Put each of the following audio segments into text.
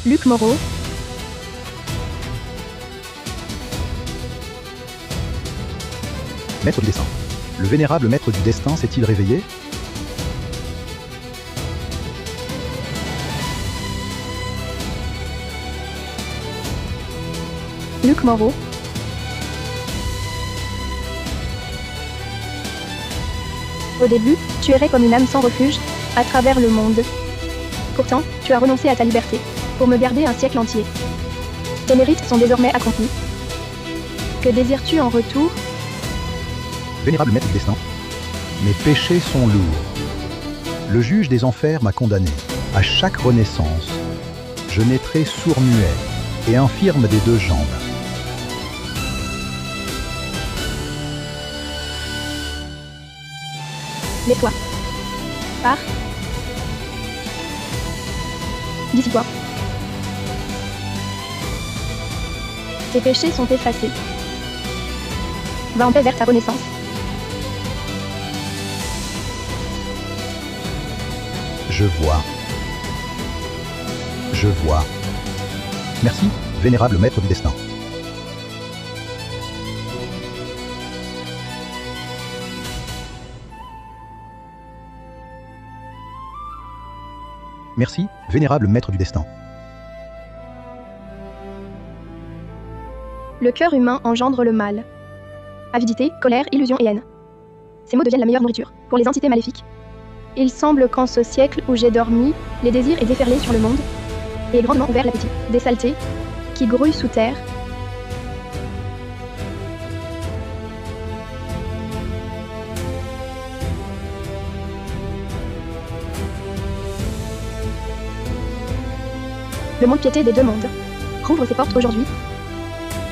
Luc Moreau. Maître du destin. Le vénérable maître du destin s'est-il réveillé? Luc Moreau. Au début, tu errais comme une âme sans refuge, à travers le monde. Pourtant, tu as renoncé à ta liberté, pour me garder un siècle entier. Tes mérites sont désormais accomplis. Que désires-tu en retour? Vénérable maître du destin. Mes péchés sont lourds. Le juge des enfers m'a condamné. À chaque renaissance, je naîtrai sourd-muet et infirme des 2 jambes. Lève-toi. Pars. Dis-toi. Tes péchés sont effacés. Va en paix vers ta renaissance. Je vois. Je vois. Merci, vénérable maître du destin. Merci, vénérable maître du destin. Le cœur humain engendre le mal. Avidité, colère, illusion et haine. Ces mots deviennent la meilleure nourriture pour les entités maléfiques. Il semble qu'en ce siècle où j'ai dormi, les désirs aient déferlé sur le monde et grandement ouvert l'appétit des saletés qui grouillent sous terre. Le monde piété des 2 mondes rouvre ses portes aujourd'hui.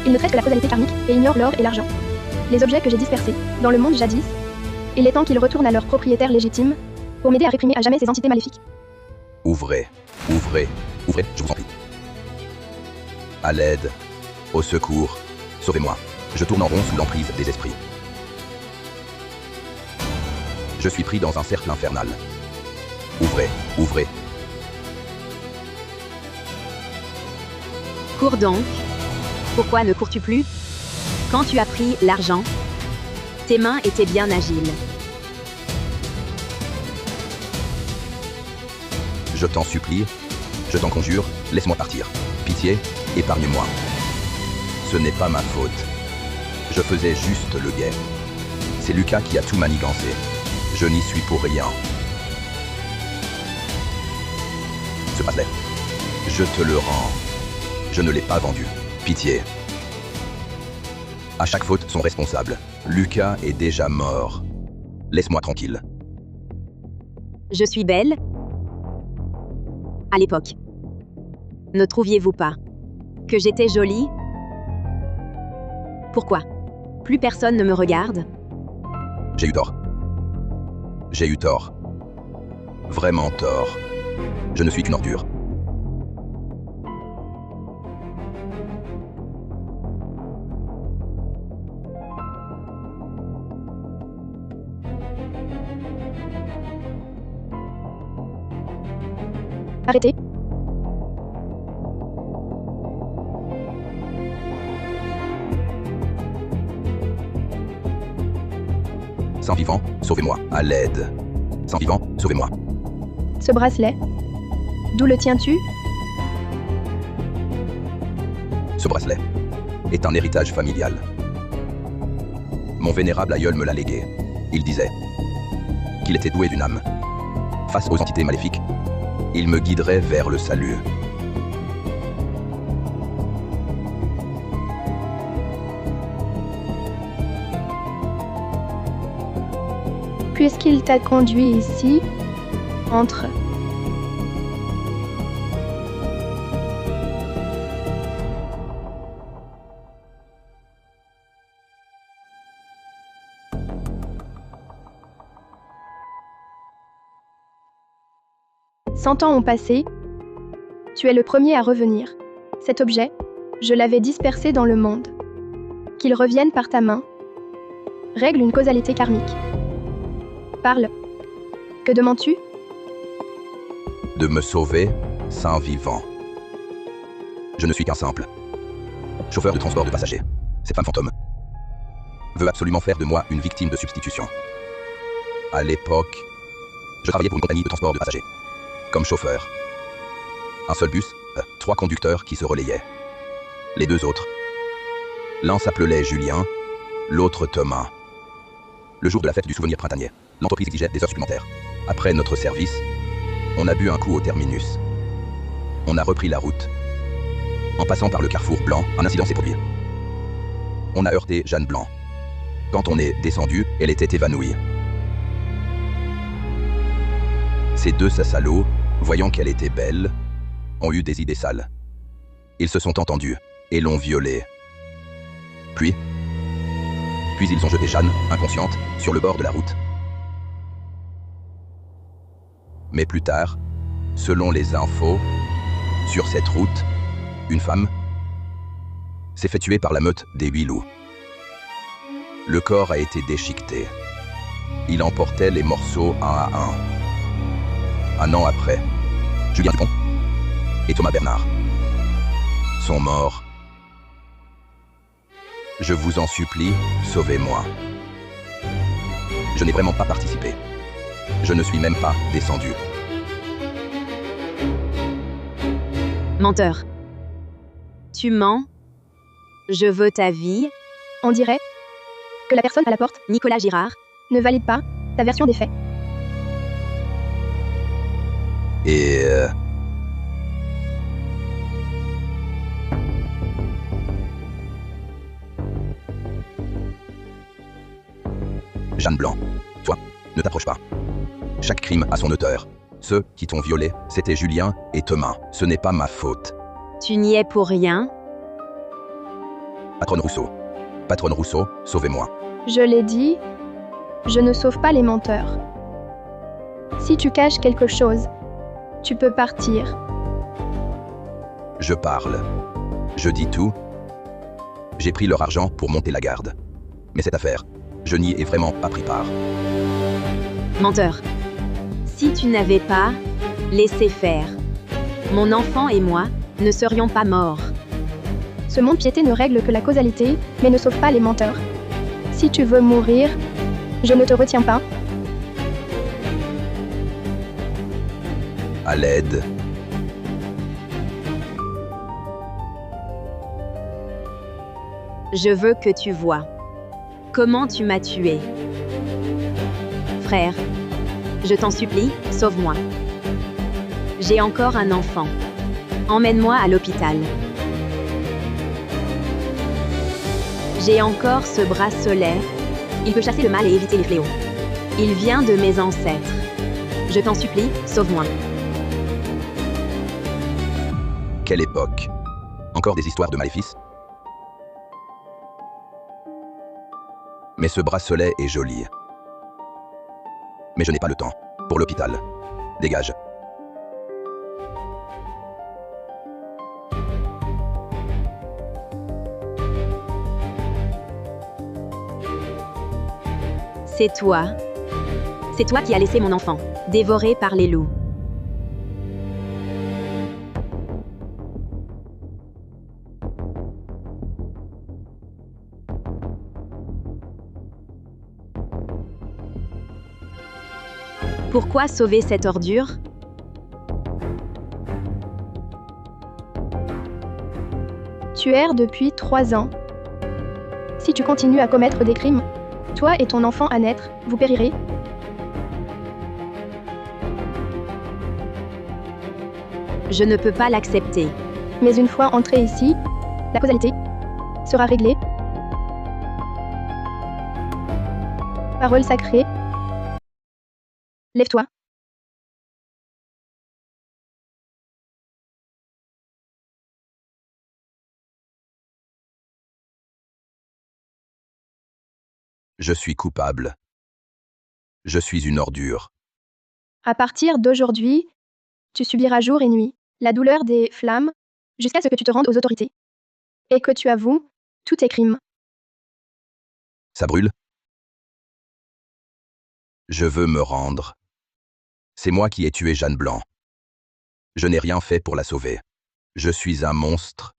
Il ne traite que la causalité karmique et ignore l'or et l'argent. Les objets que j'ai dispersés dans le monde jadis, il est temps qu'ils retournent à leurs propriétaires légitimes pour m'aider à réprimer à jamais ces entités maléfiques. Ouvrez, ouvrez, ouvrez, je vous en prie. À l'aide, au secours, sauvez-moi. Je tourne en rond sous l'emprise des esprits. Je suis pris dans un cercle infernal. Ouvrez, ouvrez. Cours donc. Pourquoi ne cours-tu plus? Quand tu as pris l'argent, tes mains étaient bien agiles. Je t'en supplie, je t'en conjure, laisse-moi partir. Pitié, épargne-moi. Ce n'est pas ma faute. Je faisais juste le guet. C'est Lucas qui a tout manigancé. Je n'y suis pour rien. Ce bracelet, je te le rends. Je ne l'ai pas vendu. Pitié. À chaque faute, son responsable. Lucas est déjà mort. Laisse-moi tranquille. Je suis belle. À l'époque. Ne trouviez-vous pas que j'étais jolie? Pourquoi plus personne ne me regarde? J'ai eu tort. J'ai eu tort. Vraiment tort. Je ne suis qu'une ordure. Arrêtez. Saint vivant, sauvez-moi. À l'aide. Saint vivant, sauvez-moi. Ce bracelet, d'où le tiens-tu? Ce bracelet est un héritage familial. Mon vénérable aïeul me l'a légué. Il disait qu'il était doué d'une âme. Face aux entités maléfiques, il me guiderait vers le salut. Puisqu'il t'a conduit ici, entre. Cent ans ont passé. Tu es le premier à revenir. Cet objet, je l'avais dispersé dans le monde. Qu'il revienne par ta main. Règle une causalité karmique. Parle. Que demandes-tu? De me sauver, Saint vivant. Je ne suis qu'un simple chauffeur de transport de passagers. Cette femme fantôme veut absolument faire de moi une victime de substitution. À l'époque, je travaillais pour une compagnie de transport de passagers. Comme chauffeur. Un seul bus, 3 conducteurs qui se relayaient. Les 2 autres. L'un s'appelait Julien, l'autre Thomas. Le jour de la fête du souvenir printanier, l'entreprise exigeait des heures supplémentaires. Après notre service, on a bu un coup au terminus. On a repris la route. En passant par le carrefour Blanc, un incident s'est produit. On a heurté Jeanne Blanc. Quand on est descendu, elle était évanouie. Ces 2 salauds, voyant qu'elle était belle, ont eu des idées sales. Ils se sont entendus et l'ont violée. Puis ils ont jeté Jeanne, inconsciente, sur le bord de la route. Mais plus tard, selon les infos, sur cette route, une femme s'est fait tuer par la meute des 8 loups. Le corps a été déchiqueté. Il emportait les morceaux un à un. Un an après, Julien Dupont et Thomas Bernard sont morts. Je vous en supplie, sauvez-moi. Je n'ai vraiment pas participé. Je ne suis même pas descendu. Menteur. Tu mens. Je veux ta vie. On dirait que la personne à la porte Nicolas Girard. ne valide pas ta version des faits. Et Jeanne Blanc, toi, ne t'approche pas. Chaque crime a son auteur. Ceux qui t'ont violé, c'était Julien et Thomas. Ce n'est pas ma faute. Tu n'y es pour rien. Patronne Rousseau, sauvez-moi. Je l'ai dit, je ne sauve pas les menteurs. Si tu caches quelque chose, tu peux partir. Je parle. Je dis tout. J'ai pris leur argent pour monter la garde. Mais cette affaire, je n'y ai vraiment pas pris part. Menteur. Si tu n'avais pas laissé faire, mon enfant et moi ne serions pas morts. Ce monde piété ne règle que la causalité, mais ne sauve pas les menteurs. Si tu veux mourir, je ne te retiens pas. À l'aide. Je veux que tu vois comment tu m'as tué. Frère, je t'en supplie, sauve-moi. J'ai encore un enfant. Emmène-moi à l'hôpital. J'ai encore ce bracelet. Il peut chasser le mal et éviter les fléaux. Il vient de mes ancêtres. Je t'en supplie, sauve-moi. Quelle époque. Encore des histoires de maléfices. Mais ce bracelet est joli. Mais je n'ai pas le temps. Pour l'hôpital. Dégage. C'est toi. C'est toi qui as laissé mon enfant, dévoré par les loups. Pourquoi sauver cette ordure? Tu erres depuis 3 ans. Si tu continues à commettre des crimes, toi et ton enfant à naître, vous périrez. Je ne peux pas l'accepter. Mais une fois entré ici, la causalité sera réglée. Parole sacrée. Lève-toi. Je suis coupable. Je suis une ordure. À partir d'aujourd'hui, tu subiras jour et nuit la douleur des flammes jusqu'à ce que tu te rendes aux autorités et que tu avoues tous tes crimes. Ça brûle? Je veux me rendre. C'est moi qui ai tué Jeanne Blanc. Je n'ai rien fait pour la sauver. Je suis un monstre.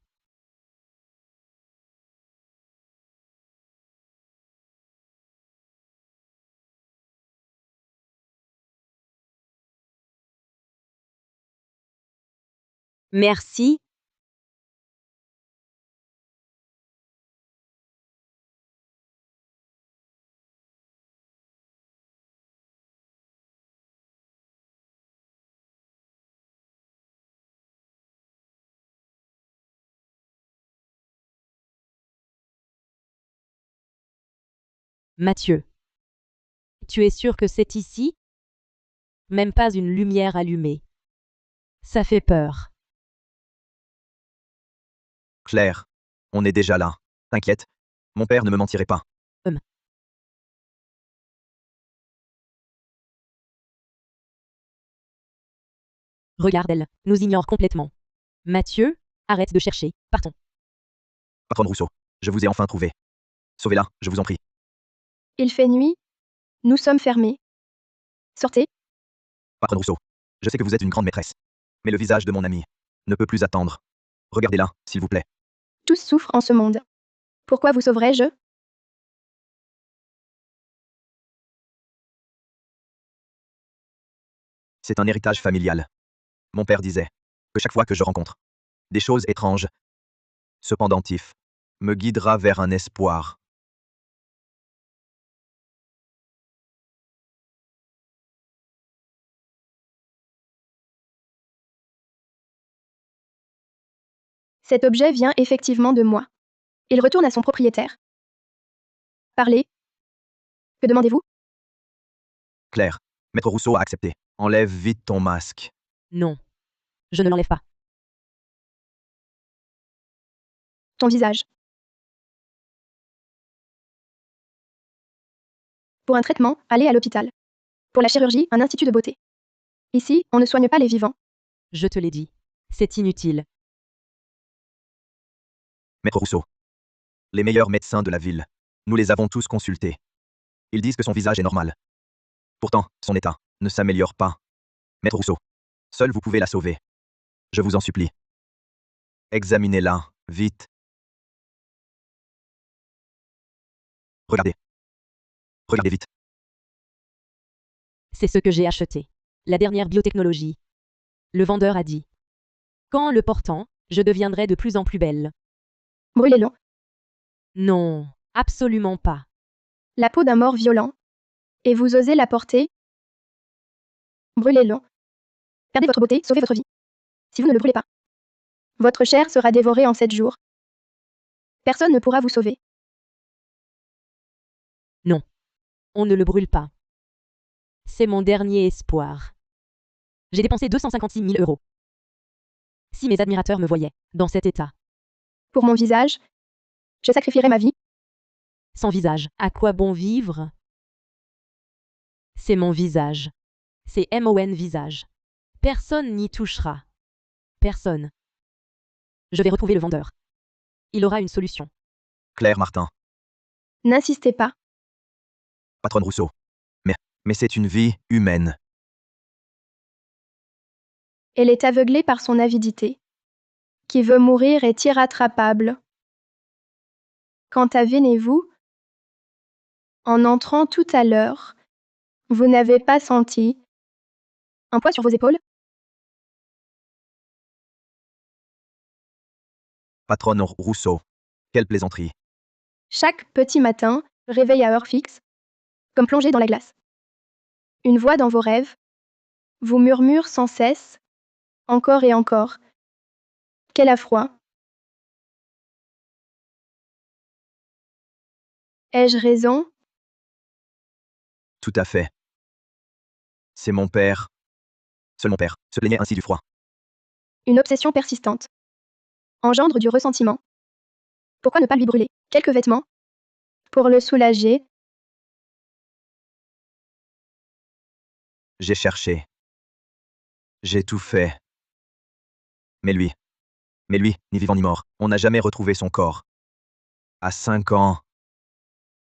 Merci. Mathieu. Tu es sûr que c'est ici? Même pas une lumière allumée. Ça fait peur. Claire, on est déjà là. T'inquiète, mon père ne me mentirait pas. Regarde, elle nous ignore complètement. Mathieu, arrête de chercher. Partons. Patronne Rousseau, je vous ai enfin trouvé. Sauvez-la, je vous en prie. Il fait nuit. Nous sommes fermés. Sortez. Patronne Rousseau, je sais que vous êtes une grande maîtresse. Mais le visage de mon ami ne peut plus attendre. Regardez-la, s'il vous plaît. Tous souffrent en ce monde. Pourquoi vous sauverais-je? C'est un héritage familial. Mon père disait que chaque fois que je rencontre des choses étranges, ce pendentif me guidera vers un espoir. Cet objet vient effectivement de moi. Il retourne à son propriétaire. Parlez. Que demandez-vous? Claire, Maître Rousseau a accepté. Enlève vite ton masque. Non. Je ne l'enlève pas. Ton visage. Pour un traitement, allez à l'hôpital. Pour la chirurgie, un institut de beauté. Ici, on ne soigne pas les vivants. Je te l'ai dit. C'est inutile. Maître Rousseau, les meilleurs médecins de la ville, nous les avons tous consultés. Ils disent que son visage est normal. Pourtant, son état ne s'améliore pas. Maître Rousseau, seul vous pouvez la sauver. Je vous en supplie. Examinez-la, vite. Regardez. Regardez vite. C'est ce que j'ai acheté. La dernière biotechnologie. Le vendeur a dit. Qu'en le portant, je deviendrai de plus en plus belle. Brûlez-le. Non, absolument pas. La peau d'un mort violent. Et vous osez la porter? Brûlez-le. Perdez votre beauté, sauvez votre vie. Si vous ne le brûlez pas, votre chair sera dévorée en 7 jours. Personne ne pourra vous sauver. Non. On ne le brûle pas. C'est mon dernier espoir. J'ai dépensé 256 000 euros. Si mes admirateurs me voyaient dans cet état, Pour mon visage, je sacrifierai ma vie. sans visage, à quoi bon vivre? C'est mon visage. C'est MON visage. Personne n'y touchera. Personne. Je vais retrouver le vendeur. Il aura une solution. Claire Martin, N'insistez pas. patronne Rousseau. Mais c'est une vie humaine. Elle est aveuglée par son avidité. Qui veut mourir est irrattrapable. Quant à vous, en entrant tout à l'heure, vous n'avez pas senti un poids sur vos épaules? Patronne Rousseau. Quelle plaisanterie. Chaque petit matin, réveil à heure fixe, comme plongé dans la glace. Une voix dans vos rêves vous murmure sans cesse, encore et encore. Quel affroi! Ai-je raison? Tout à fait. C'est mon père. Seul mon père se plaignait ainsi du froid. Une obsession persistante. Engendre du ressentiment. Pourquoi ne pas lui brûler quelques vêtements? Pour le soulager, J'ai cherché. J'ai tout fait. Mais lui, ni vivant ni mort, on n'a jamais retrouvé son corps. À 5 ans,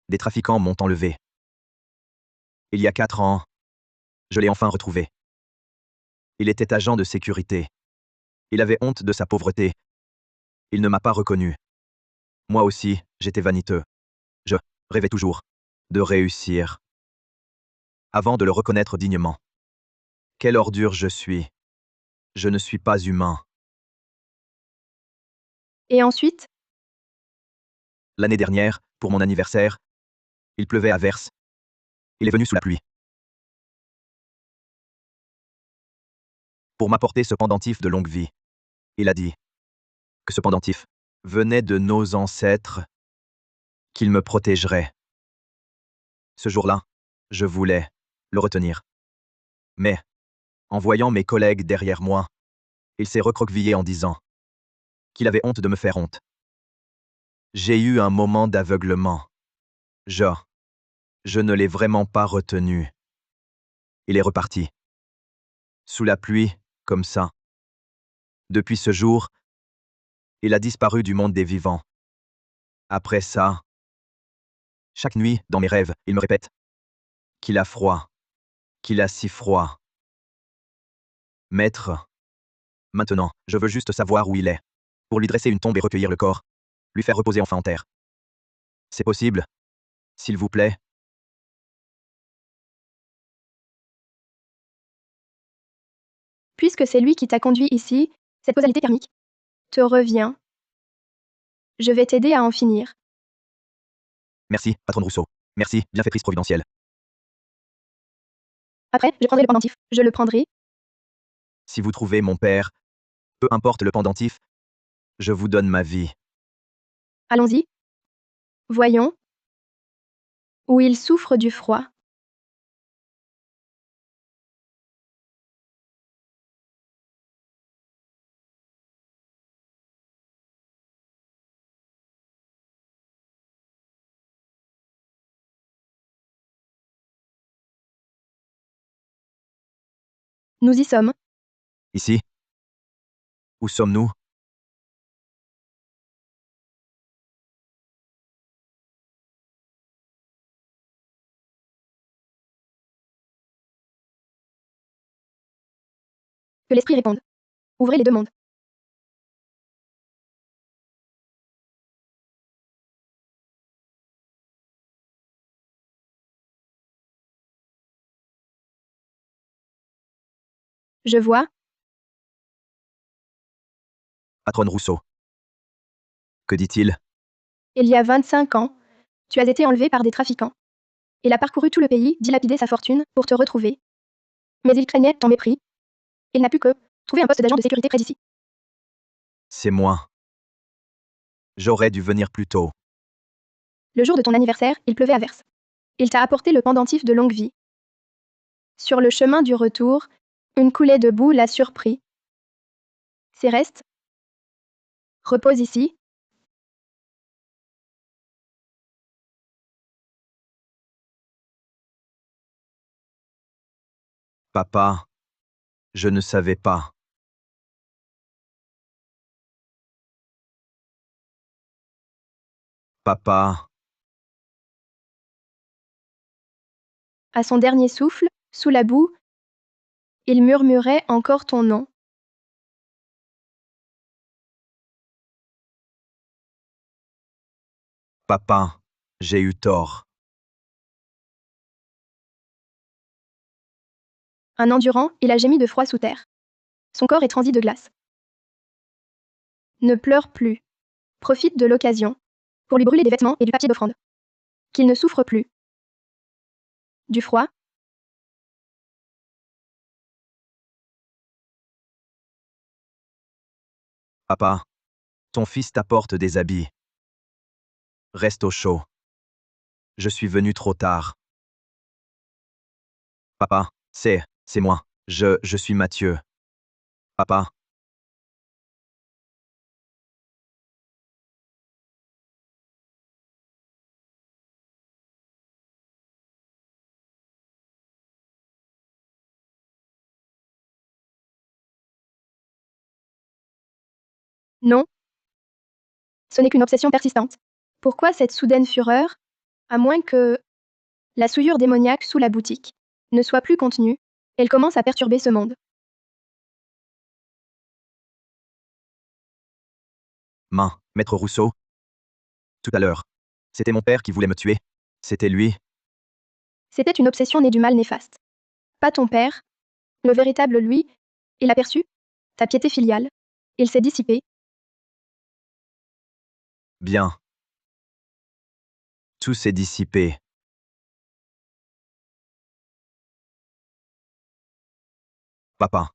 des trafiquants m'ont enlevé. Il y a 4 ans, je l'ai enfin retrouvé. Il était agent de sécurité. Il avait honte de sa pauvreté. Il ne m'a pas reconnu. Moi aussi, j'étais vaniteux. Je rêvais toujours de réussir. Avant de le reconnaître dignement. Quelle ordure je suis. Je ne suis pas humain. Et ensuite, L'année dernière, pour mon anniversaire, il pleuvait à verse. Il est venu sous la pluie. Pour m'apporter ce pendentif de longue vie. Il a dit que ce pendentif venait de nos ancêtres, qu'il me protégerait. Ce jour-là, je voulais le retenir. Mais, en voyant mes collègues derrière moi, il s'est recroquevillé en disant qu'il avait honte de me faire honte. J'ai eu un moment d'aveuglement. Je ne l'ai vraiment pas retenu. Il est reparti. Sous la pluie, comme ça. Depuis ce jour, il a disparu du monde des vivants. Après ça, chaque nuit, dans mes rêves, il me répète qu'il a froid, qu'il a si froid. Maître, maintenant, je veux juste savoir où il est, pour lui dresser une tombe et recueillir le corps, lui faire reposer enfin en terre. C'est possible, s'il vous plaît. puisque c'est lui qui t'a conduit ici, cette causalité karmique te revient. Je vais t'aider à en finir. Merci, patronne Rousseau. Merci, bienfaitrice providentielle. Après, je prendrai le pendentif. Je le prendrai. Si vous trouvez mon père, peu importe le pendentif, je vous donne ma vie. Allons-y. Voyons. Où il souffre du froid. Nous y sommes. Ici? Où sommes-nous? Que l'esprit réponde. Ouvrez les deux mondes. Je vois. Patronne Rousseau. Que dit-il? Il y a 25 ans, tu as été enlevé par des trafiquants. Il a parcouru tout le pays, dilapidé sa fortune, pour te retrouver. Mais il craignait ton mépris. Il n'a pu que trouver un poste d'agent de sécurité près d'ici. C'est moi. J'aurais dû venir plus tôt. Le jour de ton anniversaire, il pleuvait à verse. Il t'a apporté le pendentif de longue vie. Sur le chemin du retour, une coulée de boue l'a surpris. Ses restes reposent ici. Papa, je ne savais pas. Papa, À son dernier souffle, sous la boue, il murmurait encore ton nom. papa, j'ai eu tort. Un an durant, il a gémi de froid sous terre. Son corps est transi de glace. Ne pleure plus. Profite de l'occasion pour lui brûler des vêtements et du papier d'offrande. Qu'il ne souffre plus. Du froid. Papa, ton fils t'apporte des habits. Reste au chaud. Je suis venu trop tard. Papa, c'est moi. Je suis Mathieu. Papa, Non. Ce n'est qu'une obsession persistante. Pourquoi cette soudaine fureur? À moins que la souillure démoniaque sous la boutique ne soit plus contenue, elle commence à perturber ce monde. Maître Rousseau. Tout à l'heure. C'était mon père qui voulait me tuer. C'était lui. C'était une obsession née du mal néfaste. Pas ton père. Le véritable lui. Il a perçu ta piété filiale. Il s'est dissipé. Bien. Tout s'est dissipé. Papa.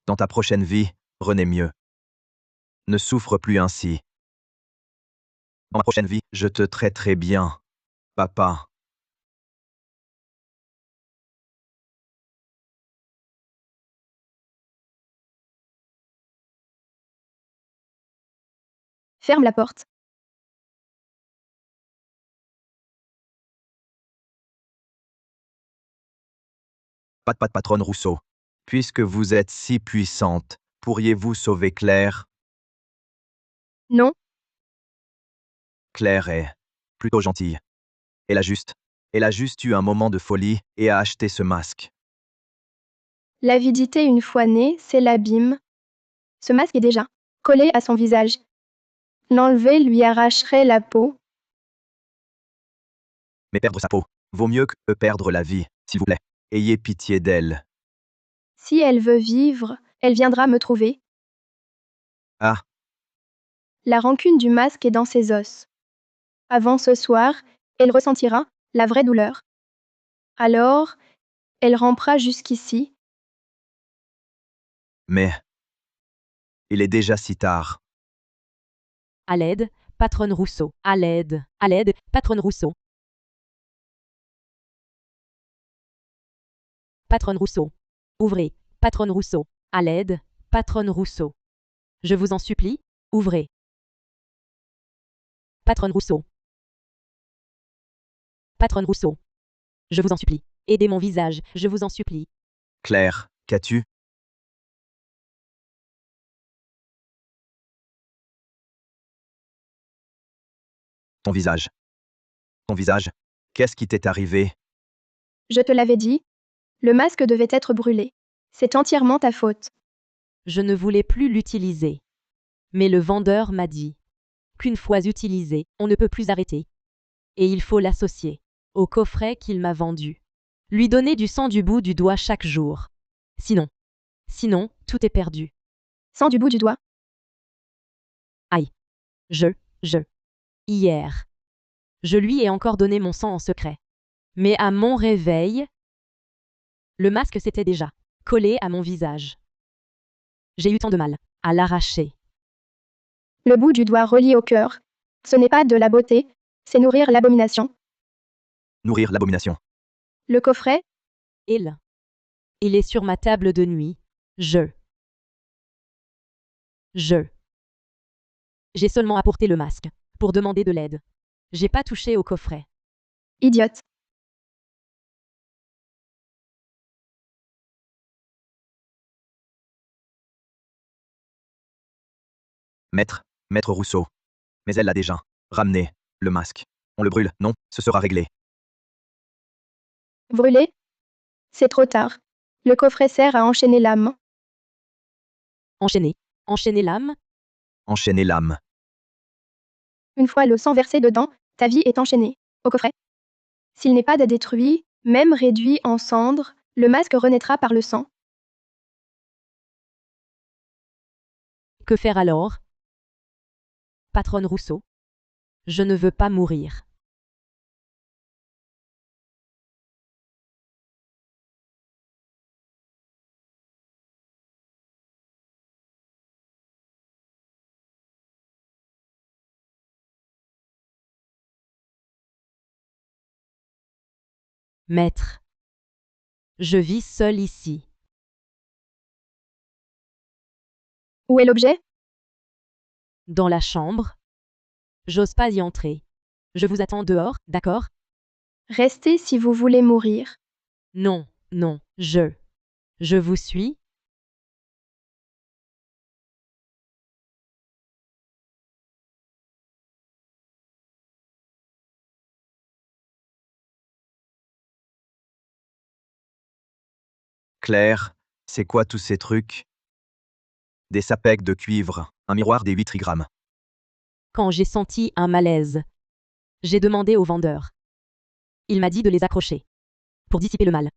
Dans ta prochaine vie, renais mieux. Ne souffre plus ainsi. Dans ma prochaine vie, je te traiterai bien. Papa. Ferme la porte. Pat patronne Rousseau. Puisque vous êtes si puissante, pourriez-vous sauver Claire? Non, Claire est plutôt gentille. Elle a juste eu un moment de folie et a acheté ce masque. l'avidité une fois née, c'est l'abîme. Ce masque est déjà collé à son visage. L'enlever lui arracherait la peau. Mais perdre sa peau vaut mieux que perdre la vie, s'il vous plaît. Ayez pitié d'elle. Si elle veut vivre, elle viendra me trouver. Ah, La rancune du masque est dans ses os. Avant ce soir, elle ressentira la vraie douleur. Alors, elle rampera jusqu'ici. mais il est déjà si tard. À l'aide, patronne Rousseau. À l'aide, patronne Rousseau. Patronne Rousseau. Ouvrez, patronne Rousseau. À l'aide, patronne Rousseau. Je vous en supplie, ouvrez. Patronne Rousseau. Patronne Rousseau. Je vous en supplie. Aidez mon visage, je vous en supplie. Claire, qu'as-tu? Ton visage. Ton visage. Qu'est-ce qui t'est arrivé? Je te l'avais dit. Le masque devait être brûlé. C'est entièrement ta faute. Je ne voulais plus l'utiliser. Mais le vendeur m'a dit qu'une fois utilisé, on ne peut plus arrêter. Et il faut l'associer au coffret qu'il m'a vendu. Lui donner du sang du bout du doigt chaque jour. Sinon, tout est perdu. Sans du bout du doigt. Hier. Je lui ai encore donné mon sang en secret. Mais à mon réveil, le masque s'était déjà collé à mon visage. J'ai eu tant de mal à l'arracher. Le bout du doigt relié au cœur. Ce n'est pas de la beauté, c'est nourrir l'abomination. Nourrir l'abomination. Le coffret, Il est sur ma table de nuit. J'ai seulement apporté le masque pour demander de l'aide. J'ai pas touché au coffret. idiote. Maître Rousseau. Mais elle l'a déjà ramené, le masque. On le brûle, non, ce sera réglé. Brûlé. C'est trop tard. Le coffret sert à enchaîner l'âme. Enchaîner l'âme. Enchaîner l'âme. Une fois le sang versé dedans, ta vie est enchaînée. Au coffret. S'il n'est pas détruit, même réduit en cendres, le masque renaîtra par le sang. Que faire alors? Patronne Rousseau. Je ne veux pas mourir. Maître. Je vis seul ici. Où est l'objet? Dans la chambre. J'ose pas y entrer. Je vous attends dehors, d'accord? Restez si vous voulez mourir. Non, je vous suis. Claire, c'est quoi tous ces trucs? Des sapèques de cuivre. Un miroir des 8 trigrammes. Quand j'ai senti un malaise, j'ai demandé au vendeur. Il m'a dit de les accrocher. Pour dissiper le mal.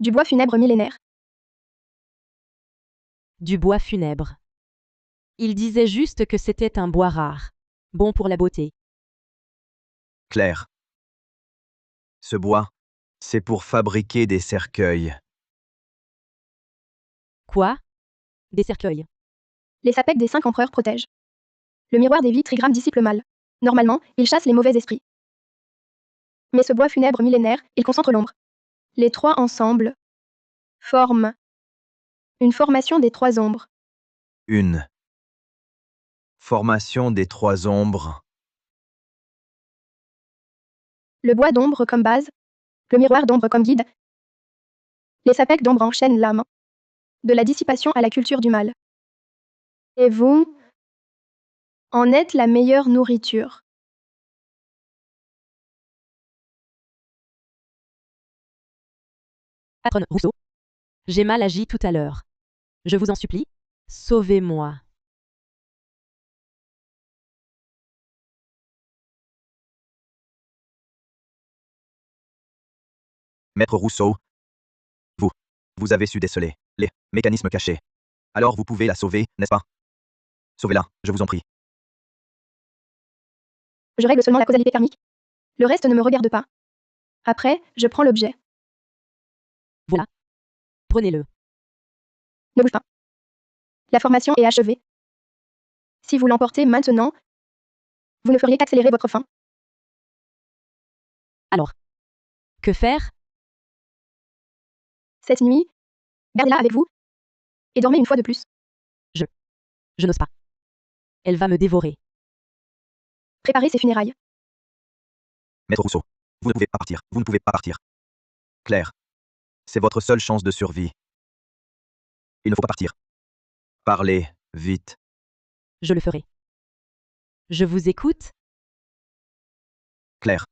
Du bois funèbre millénaire. Du bois funèbre. Il disait juste que c'était un bois rare. Bon pour la beauté. Claire. Ce bois, c'est pour fabriquer des cercueils. Quoi? Des cercueils. Les sapèques des 5 empereurs protègent. Le miroir des 8 trigrammes dissipe le mal. Normalement, il chasse les mauvais esprits. Mais ce bois funèbre millénaire, il concentre l'ombre. Les 3 ensemble forment une formation des 3 ombres. Une. Formation des 3 ombres. Le bois d'ombre comme base, le miroir d'ombre comme guide. Les sapèques d'ombre enchaînent l'âme. De la dissipation à la culture du mal. Et vous en êtes la meilleure nourriture. Patronne Rousseau. J'ai mal agi tout à l'heure. Je vous en supplie, sauvez-moi. Maître Rousseau. Vous avez su déceler les mécanismes cachés. Alors vous pouvez la sauver, n'est-ce pas? Sauvez-la, je vous en prie. Je règle seulement la causalité karmique. Le reste ne me regarde pas. Après, je prends l'objet. Voilà. Prenez-le. Ne bouge pas. La formation est achevée. Si vous l'emportez maintenant, vous ne feriez qu'accélérer votre fin. Alors. Que faire? Cette nuit, gardez-la avec vous. Et dormez une fois de plus. Je n'ose pas. Elle va me dévorer. Préparez ses funérailles. Maître Rousseau, vous ne pouvez pas partir, vous ne pouvez pas partir. Claire, c'est votre seule chance de survie. Il ne faut pas partir. Parlez, vite. Je le ferai. Je vous écoute? Claire,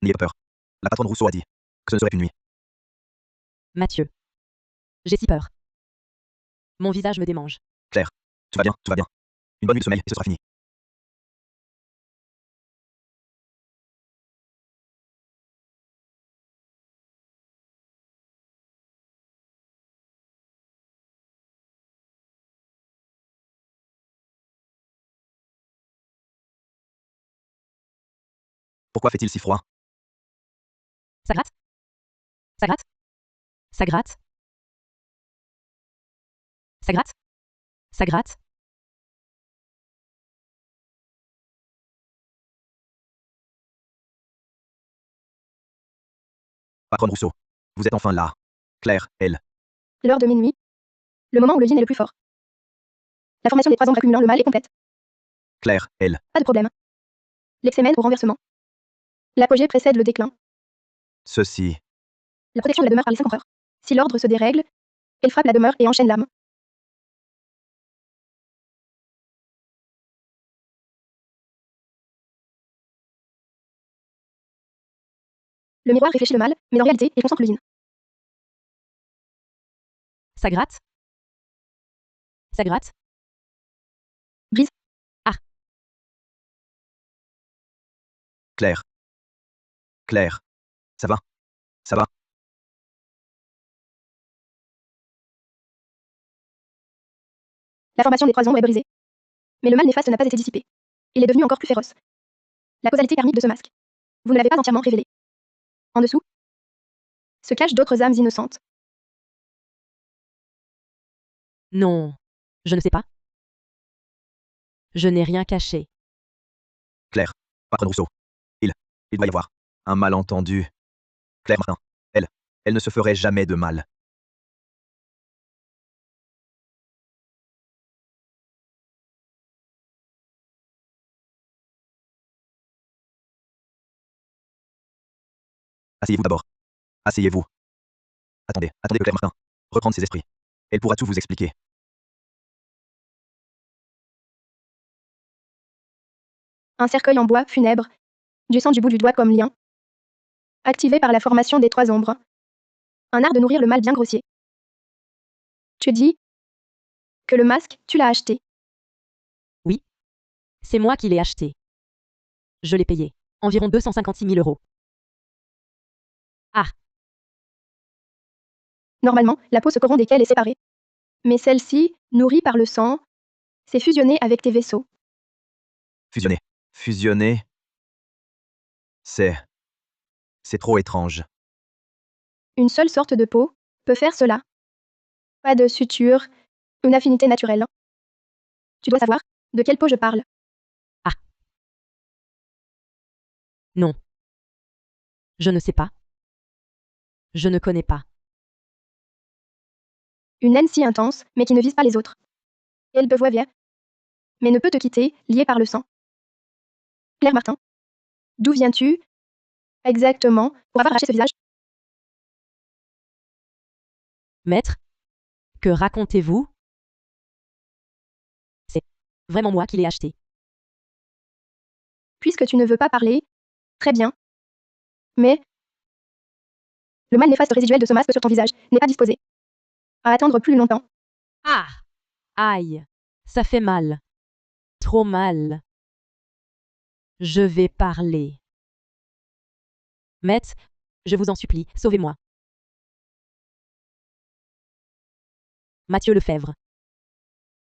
n'ayez pas peur. La patronne Rousseau a dit que ce ne serait qu'une nuit. Mathieu. J'ai si peur. Mon visage me démange. Claire, tout va bien, tout va bien. Une bonne nuit de sommeil et ce sera fini. Pourquoi fait-il si froid? Ça gratte? Ça gratte? Ça gratte? Ça gratte? Ça gratte? Patronne Rousseau, vous êtes enfin là. Claire, elle. L'heure de minuit. Le moment où le yin est le plus fort. La formation des 3 ombres accumulant le mal est complète. Claire, elle. Pas de problème. L'exémène au renversement. L'apogée précède le déclin. Ceci. La protection de la demeure par les 5 empereurs. Si l'ordre se dérègle, elle frappe la demeure et enchaîne l'âme. Le miroir réfléchit le mal, mais en réalité, il concentre le yin. Ça gratte? Ça gratte? Brise. Claire. Claire. Ça va? Ça va? La formation des 3 ombres est brisée. Mais le mal néfaste n'a pas été dissipé. Il est devenu encore plus féroce. La causalité karmique de ce masque. Vous ne l'avez pas entièrement révélé. En dessous se cachent d'autres âmes innocentes. Non. Je ne sais pas. Je n'ai rien caché. Claire. Patronne Rousseau. Il doit y avoir un malentendu. Claire Martin. Elle ne se ferait jamais de mal. Asseyez-vous d'abord. Asseyez-vous. Attendez que Claire Martin reprenne ses esprits. Elle pourra tout vous expliquer. Un cercueil en bois funèbre, du sang du bout du doigt comme lien. Activé par la formation des 3 ombres. Un art de nourrir le mal bien grossier. Tu dis que le masque, tu l'as acheté. C'est moi qui l'ai acheté. Je l'ai payé. Environ 256 000 euros. Normalement, la peau se corrompt dès qu'elle est séparée. Mais celle-ci, nourrie par le sang, s'est fusionnée avec tes vaisseaux. Fusionner. Fusionner. C'est trop étrange. Une seule sorte de peau peut faire cela. Pas de suture, une affinité naturelle. Tu dois savoir de quelle peau je parle. Non. Je ne sais pas. Je ne connais pas. Une haine si intense, mais qui ne vise pas les autres. Elle peut voir bien, mais ne peut te quitter, liée par le sang. Claire Martin. D'où viens-tu exactement pour avoir arraché ce visage? Maître, que racontez-vous? C'est vraiment moi qui l'ai acheté. Puisque tu ne veux pas parler, très bien. Mais le mal néfaste résiduel de ce masque sur ton visage n'est pas disposé à attendre plus longtemps. Ah! Aïe! Ça fait mal. Trop mal. Je vais parler. Maître, je vous en supplie, sauvez-moi. Mathieu Lefebvre.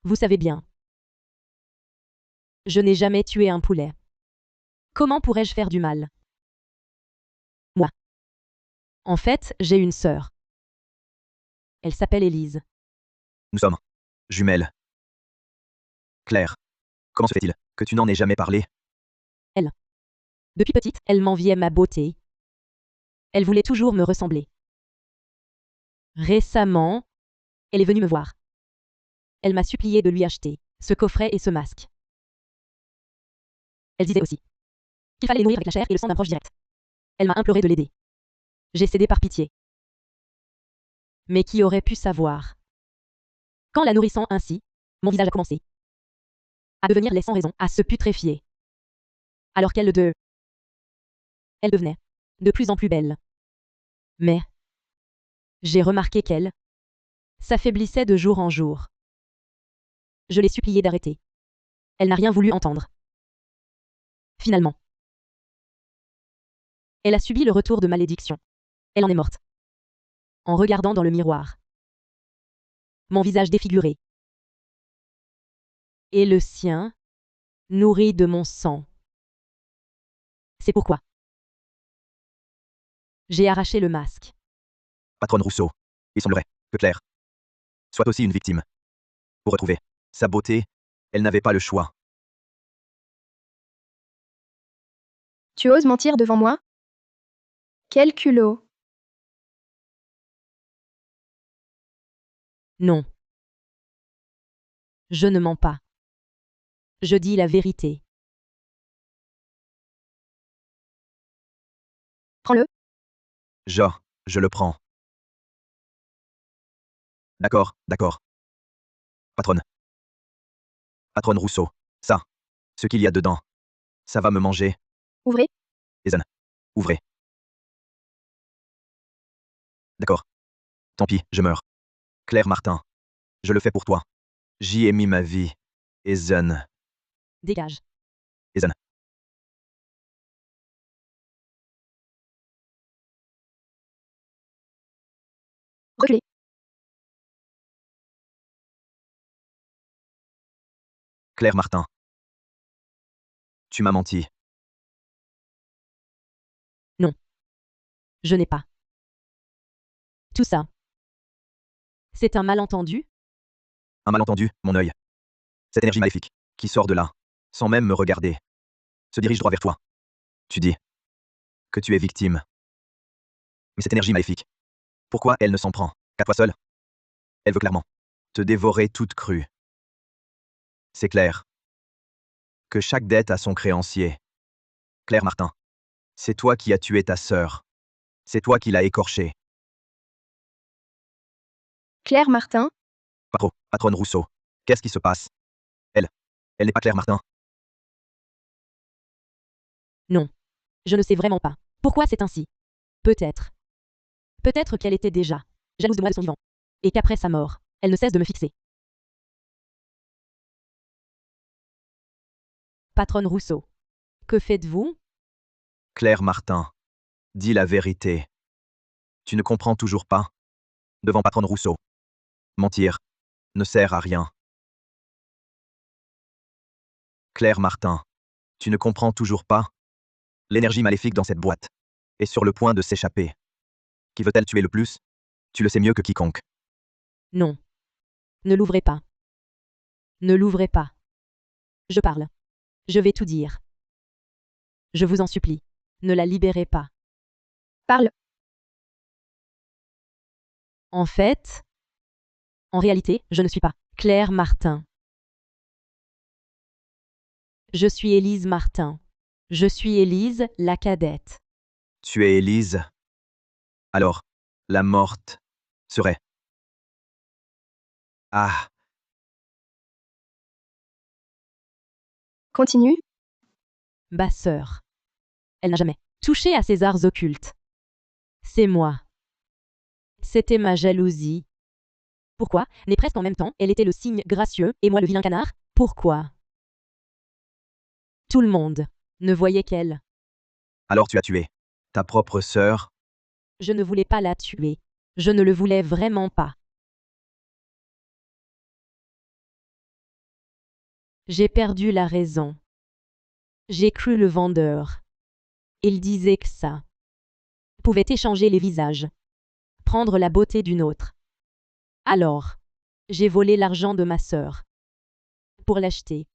Vous savez bien. Je n'ai jamais tué un poulet. Comment pourrais-je faire du mal? Moi. En fait, j'ai une sœur. Elle s'appelle Élise. Nous sommes jumelles. Claire, comment se fait-il que tu n'en aies jamais parlé? Depuis petite, elle m'enviait ma beauté. Elle voulait toujours me ressembler. Récemment, elle est venue me voir. Elle m'a supplié de lui acheter ce coffret et ce masque. Elle disait aussi qu'il fallait les nourrir avec la chair et le sang d'un proche direct. Elle m'a imploré de l'aider. J'ai cédé par pitié. Mais qui aurait pu savoir? Qu'en la nourrissant ainsi, mon visage a commencé à devenir laid sans raison, à se putréfier. Alors elle devenait de plus en plus belle. Mais j'ai remarqué qu'elle s'affaiblissait de jour en jour. Je l'ai suppliée d'arrêter. Elle n'a rien voulu entendre. Finalement, elle a subi le retour de malédiction. Elle en est morte. En regardant dans le miroir. Mon visage défiguré. Et le sien, nourri de mon sang. C'est pourquoi j'ai arraché le masque. Patronne Rousseau, il semblerait que Claire soit aussi une victime. Pour retrouver sa beauté, elle n'avait pas le choix. Tu oses mentir devant moi? Quel culot! Non. Je ne mens pas. Je dis la vérité. Prends-le. Je le prends. D'accord, d'accord. Patronne. Patronne Rousseau, ça, ce qu'il y a dedans, ça va me manger. Ouvrez. Ethan, ouvrez. D'accord. Tant pis, je meurs. Claire Martin, je le fais pour toi. J'y ai mis ma vie. Ethan, Dégage. Ethan. Reculez. Claire Martin. Tu m'as menti. Je n'ai pas. Tout ça. C'est un malentendu? Un malentendu, mon œil. Cette énergie maléfique, qui sort de là, sans même me regarder, se dirige droit vers toi. Tu dis que tu es victime. Mais cette énergie maléfique, pourquoi elle ne s'en prend qu'à toi seul? Elle veut clairement te dévorer toute crue. C'est clair que chaque dette a son créancier. Claire Martin, c'est toi qui as tué ta sœur. C'est toi qui l'as écorchée. Claire Martin. Patronne Rousseau, qu'est-ce qui se passe? Elle n'est pas Claire Martin. Non. Je ne sais vraiment pas. Pourquoi c'est ainsi? Peut-être. Peut-être qu'elle était déjà jalouse de moi de son vivant. Et qu'après sa mort, elle ne cesse de me fixer. Patronne Rousseau. Que faites-vous? Claire Martin, dis la vérité. Tu ne comprends toujours pas? Devant patronne Rousseau. Mentir ne sert à rien. Claire Martin, tu ne comprends toujours pas? L'énergie maléfique dans cette boîte est sur le point de s'échapper. Qui veut-elle tuer le plus? Tu le sais mieux que quiconque. Non. Ne l'ouvrez pas. Ne l'ouvrez pas. Je parle. Je vais tout dire. Je vous en supplie. Ne la libérez pas. Parle. En réalité, je ne suis pas Claire Martin. Je suis Élise Martin. Je suis Élise, la cadette. Tu es Élise. Alors, la morte serait... Ah, Continue. Ma sœur. Elle n'a jamais touché à ces arts occultes. C'est moi. C'était ma jalousie. Pourquoi? Mais presque en même temps, elle était le cygne gracieux et moi le vilain canard. Pourquoi? Tout le monde ne voyait qu'elle. alors tu as tué ta propre sœur? Je ne voulais pas la tuer. Je ne le voulais vraiment pas. J'ai perdu la raison. J'ai cru le vendeur. Il disait que ça pouvait échanger les visages, prendre la beauté d'une autre. Alors, j'ai volé l'argent de ma sœur pour l'acheter.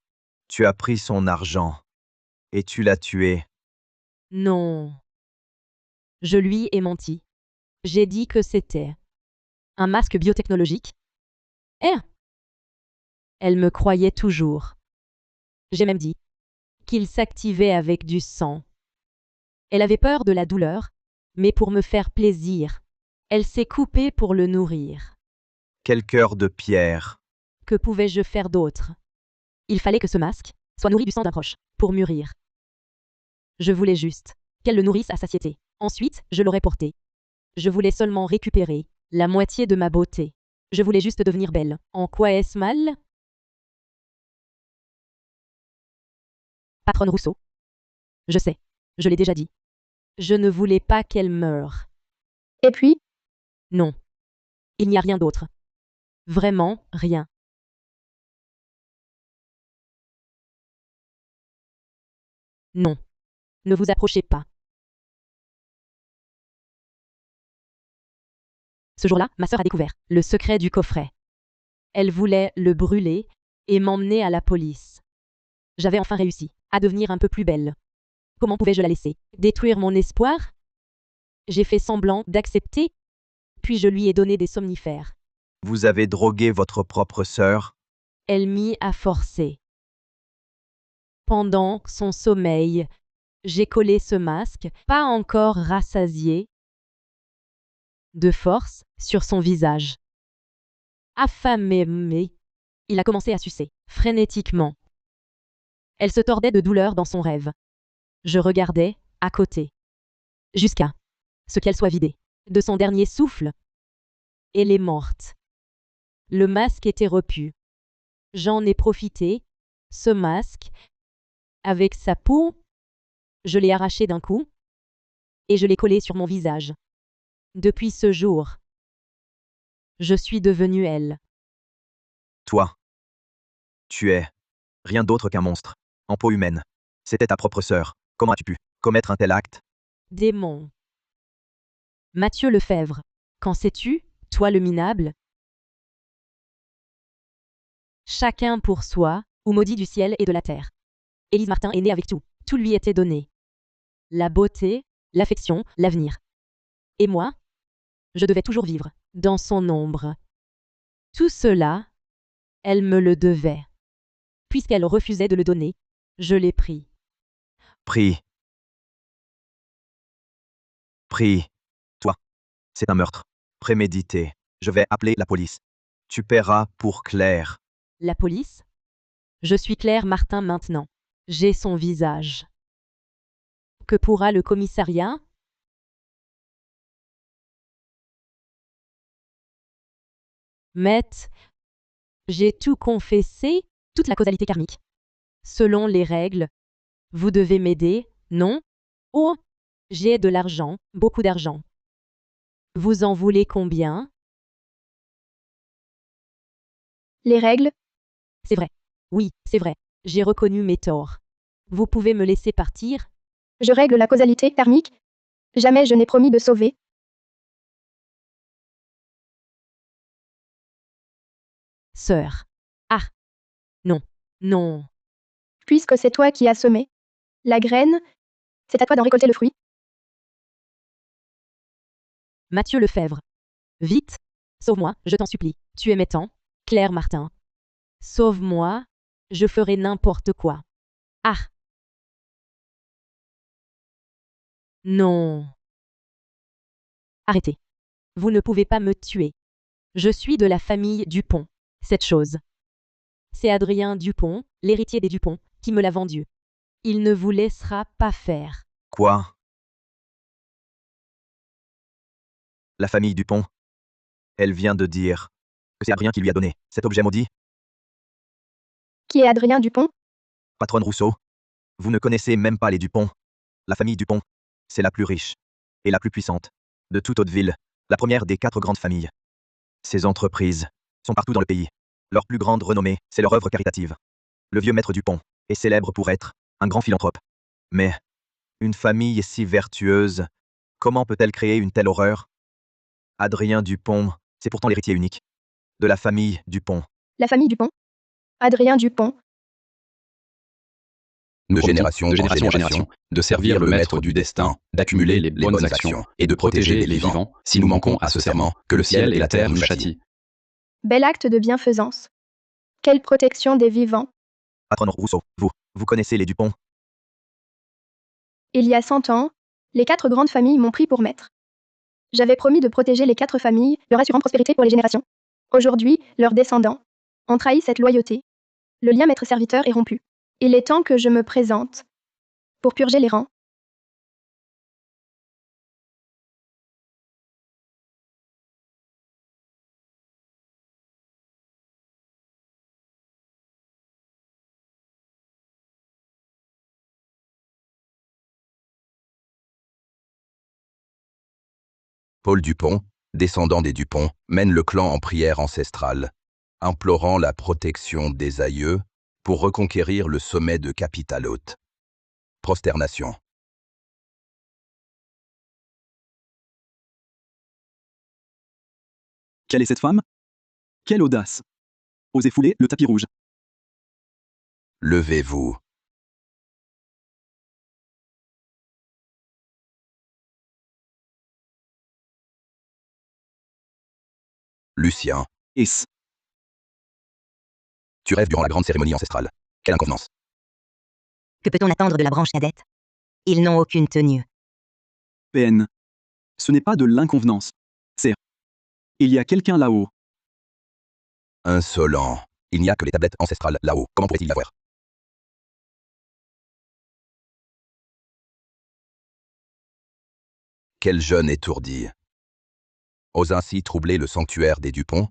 Tu as pris son argent et tu l'as tué. Non. Je lui ai menti. J'ai dit que c'était un masque biotechnologique. Elle me croyait toujours. J'ai même dit qu'il s'activait avec du sang. Elle avait peur de la douleur, mais pour me faire plaisir, elle s'est coupée pour le nourrir. Quel cœur de pierre. Que pouvais-je faire d'autre? Il fallait que ce masque soit nourri du sang d'un proche, pour mûrir. Je voulais juste qu'elle le nourrisse à satiété. Ensuite, je l'aurais porté. Je voulais seulement récupérer la moitié de ma beauté. Je voulais juste devenir belle. En quoi est-ce mal? Patronne Rousseau. Je sais, je l'ai déjà dit. Je ne voulais pas qu'elle meure. Et puis, Non. Il n'y a rien d'autre. Vraiment rien. Non. Ne vous approchez pas. Ce jour-là, ma sœur a découvert le secret du coffret. Elle voulait le brûler et m'emmener à la police. J'avais enfin réussi à devenir un peu plus belle. Comment pouvais-je la laisser détruire mon espoir? J'ai fait semblant d'accepter, puis je lui ai donné des somnifères. Vous avez drogué votre propre sœur? Elle m'y a forcé. Pendant son sommeil, j'ai collé ce masque, pas encore rassasié, de force sur son visage. Affamé, il a commencé à sucer, frénétiquement. Elle se tordait de douleur dans son rêve. Je regardais, à côté, jusqu'à ce qu'elle soit vidée de son dernier souffle. Elle est morte. Le masque était repu. J'en ai profité, ce masque, avec sa peau, je l'ai arraché d'un coup, et je l'ai collé sur mon visage. Depuis ce jour, je suis devenue elle. Toi. Tu es rien d'autre qu'un monstre, en peau humaine. C'était ta propre sœur. Comment as-tu pu commettre un tel acte? Démon. Mathieu Lefebvre. Qu'en sais-tu, toi le minable? Chacun pour soi, ou maudit du ciel et de la terre. Élise Martin est née avec tout. Tout lui était donné. La beauté, l'affection, l'avenir. Et moi, je devais toujours vivre dans son ombre. Tout cela, elle me le devait. Puisqu'elle refusait de le donner, je l'ai pris. Prie. Toi. C'est un meurtre. Prémédité. Je vais appeler la police. Tu paieras pour Claire. La police? Je suis Claire Martin maintenant. J'ai son visage. Que pourra le commissariat? Maître, j'ai tout confessé, toute la causalité karmique. Selon les règles, vous devez m'aider, non? Oh, j'ai de l'argent, beaucoup d'argent. Vous en voulez combien? Les règles, C'est vrai. Oui, c'est vrai. J'ai reconnu mes torts. Vous pouvez me laisser partir? je règle la causalité karmique. Jamais je n'ai promis de sauver. Sœur. Ah. Non. Non. Puisque c'est toi qui as semé la graine, c'est à toi d'en récolter le fruit. Mathieu Lefebvre. Vite. Sauve-moi, je t'en supplie. Tu es temps. Claire Martin. Sauve-moi. Je ferai n'importe quoi. Ah. Non. Arrêtez. Vous ne pouvez pas me tuer. Je suis de la famille Dupont. Cette chose. C'est Adrien Dupont, l'héritier des Dupont, qui me l'a vendu. Il ne vous laissera pas faire. Quoi? La famille Dupont. Elle vient de dire que c'est Adrien qui lui a donné cet objet maudit. Qui est Adrien Dupont? Patronne Rousseau, vous ne connaissez même pas les Dupont. La famille Dupont, c'est la plus riche et la plus puissante de toute Hauteville, la première des 4 grandes familles. Ces entreprises sont partout dans le pays. Leur plus grande renommée, c'est leur œuvre caritative. Le vieux maître Dupont est célèbre pour être un grand philanthrope. Mais une famille si vertueuse, comment peut-elle créer une telle horreur? Adrien Dupont, c'est pourtant l'héritier unique de la famille Dupont. La famille Dupont? Adrien Dupont? De génération en génération, de servir le maître du destin, d'accumuler les bonnes actions et de protéger les vivants, si nous manquons à ce serment, que le ciel et la terre nous châtient. Bel acte de bienfaisance. Quelle protection des vivants. Patronne Rousseau, vous connaissez les Dupont? Il y a 100 ans, les 4 grandes familles m'ont pris pour maître. J'avais promis de protéger les 4 familles, leur assurant prospérité pour les générations. Aujourd'hui, leurs descendants ont trahi cette loyauté. Le lien maître-serviteur est rompu. Il est temps que je me présente pour purger les rangs. Paul Dupont, descendant des Dupont, mène le clan en prière ancestrale, implorant la protection des aïeux pour reconquérir le sommet de Capitalote. Prosternation. Quelle est cette femme? Quelle audace! Osez fouler le tapis rouge. Levez-vous. Lucien, Is. tu rêves durant la grande cérémonie ancestrale. Quelle inconvenance. Que peut-on attendre de la branche cadette? Ils n'ont aucune tenue. PN. Ce n'est pas de l'inconvenance. C'est. Il y a quelqu'un là-haut. Insolent. Il n'y a que les tablettes ancestrales là-haut. Comment pourrait-il y avoir? Quel jeune étourdi. Ose ainsi troubler le sanctuaire des Dupont?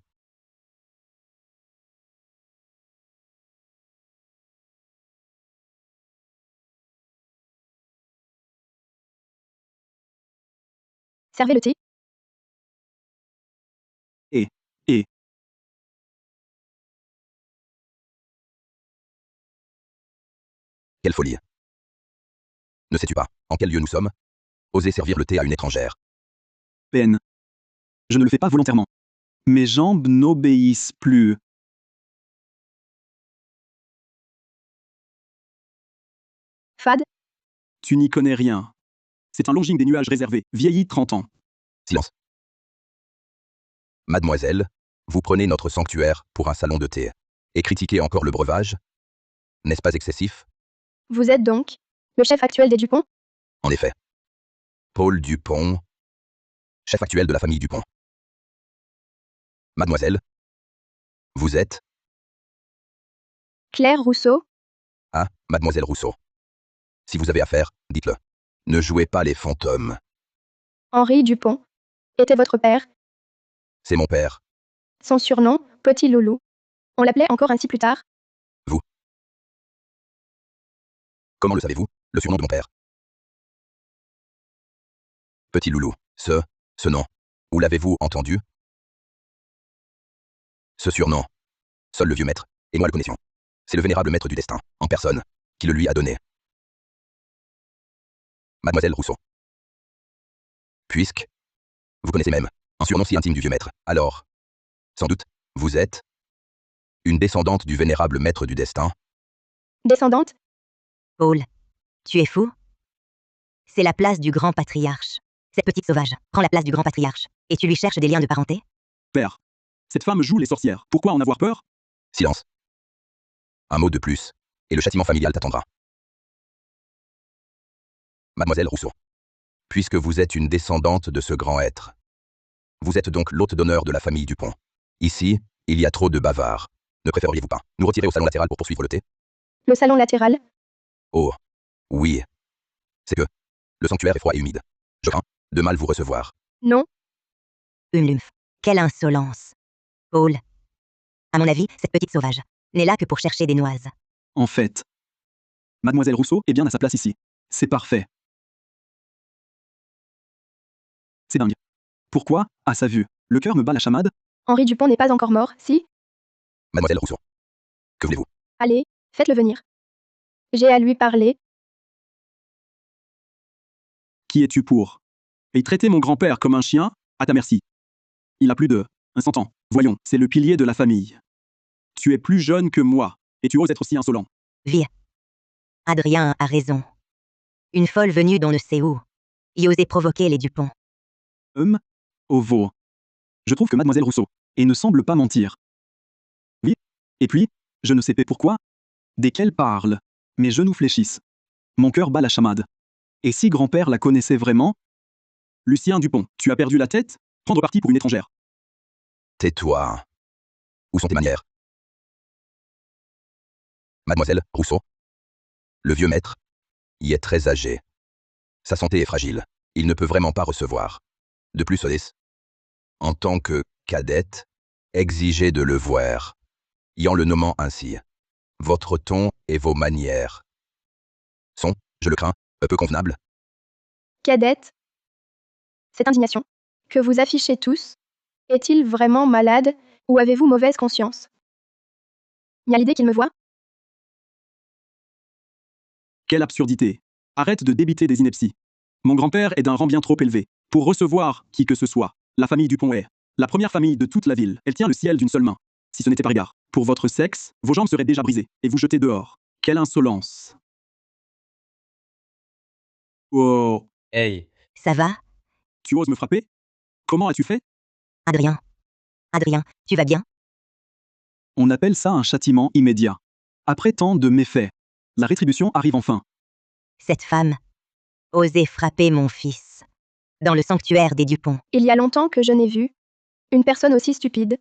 Servez le thé. Et. Quelle folie. Ne sais-tu pas en quel lieu nous sommes? Oser servir le thé à une étrangère. PN. Je ne le fais pas volontairement. Mes jambes n'obéissent plus. Fade. Tu n'y connais rien. C'est un longing des nuages réservés, vieilli 30 ans. Silence. Mademoiselle, vous prenez notre sanctuaire pour un salon de thé. Et critiquez encore le breuvage? N'est-ce pas excessif? Vous êtes donc le chef actuel des Dupont? En effet. Paul Dupont, chef actuel de la famille Dupont. Mademoiselle, vous êtes? Claire Rousseau? Ah, mademoiselle Rousseau. Si vous avez affaire, dites-le. Ne jouez pas les fantômes. Henri Dupont était votre père. C'est mon père. Son surnom, Petit Loulou. On l'appelait encore ainsi plus tard. Comment le savez-vous? Le surnom de mon père. Petit Loulou. Ce nom. Où l'avez-vous entendu? Ce surnom. Seul le vieux maître, et moi le connaissions. C'est le vénérable maître du destin, en personne, qui le lui a donné. Mademoiselle Rousseau. Puisque vous connaissez même un surnom si intime du vieux maître, alors, sans doute, vous êtes une descendante du vénérable maître du destin. Descendante? Paul, tu es fou? C'est la place du grand patriarche. Cette petite sauvage prend la place du grand patriarche. Et tu lui cherches des liens de parenté? Père, cette femme joue les sorcières. Pourquoi en avoir peur? Silence. Un mot de plus, et le châtiment familial t'attendra. Mademoiselle Rousseau. Puisque vous êtes une descendante de ce grand être, vous êtes donc l'hôte d'honneur de la famille Dupont. Ici, il y a trop de bavards. Ne préféreriez-vous pas nous retirer au salon latéral pour poursuivre le thé? Le salon latéral? Oh, oui. C'est que le sanctuaire est froid et humide. Je crains de mal vous recevoir. Non. Une lymphe. Quelle insolence. Paul. À mon avis, cette petite sauvage n'est là que pour chercher des noises. En fait, Mademoiselle Rousseau est bien à sa place ici. C'est parfait. C'est dingue. Pourquoi, à sa vue, le cœur me bat la chamade? Henri Dupont n'est pas encore mort, si? Mademoiselle Rousseau. Que voulez-vous? Allez, faites-le venir. J'ai à lui parler. Qui es-tu pour? Et traiter mon grand-père comme un chien? À ta merci. Il a plus de 100 ans. Voyons, c'est le pilier de la famille. Tu es plus jeune que moi, et tu oses être aussi insolent. Vie. Adrien a raison. Une folle venue d'on ne sait où. Y oser provoquer les Dupont. Au veau. Je trouve que Mademoiselle Rousseau, et ne semble pas mentir. Oui. Et puis, je ne sais pas pourquoi. Dès qu'elle parle, mes genoux fléchissent. Mon cœur bat la chamade. Et si grand-père la connaissait vraiment? Lucien Dupont, tu as perdu la tête? Prendre parti pour une étrangère. Tais-toi. Où sont tes manières? Mademoiselle Rousseau. Le vieux maître y est très âgé. Sa santé est fragile. Il ne peut vraiment pas recevoir. De plus, Odès, en tant que cadette, exigez de le voir, y en le nommant ainsi. Votre ton et vos manières sont, je le crains, peu convenables. Cadette. Cette indignation que vous affichez tous, est-il vraiment malade, ou avez-vous mauvaise conscience? Il y a l'idée qu'il me voit? Quelle absurdité. Arrête de débiter des inepties. Mon grand-père est d'un rang bien trop élevé pour recevoir qui que ce soit. La famille Dupont est la première famille de toute la ville. Elle tient le ciel d'une seule main. Si ce n'était par égard pour votre sexe, vos jambes seraient déjà brisées et vous jetées dehors. Quelle insolence. Oh, Hey, Ça va? tu oses me frapper? Comment as-tu fait? Adrien. Adrien, tu vas bien? On appelle ça un châtiment immédiat. Après tant de méfaits, la rétribution arrive enfin. Cette femme. Oser frapper mon fils. Dans le sanctuaire des Dupont. Il y a longtemps que je n'ai vu une personne aussi stupide.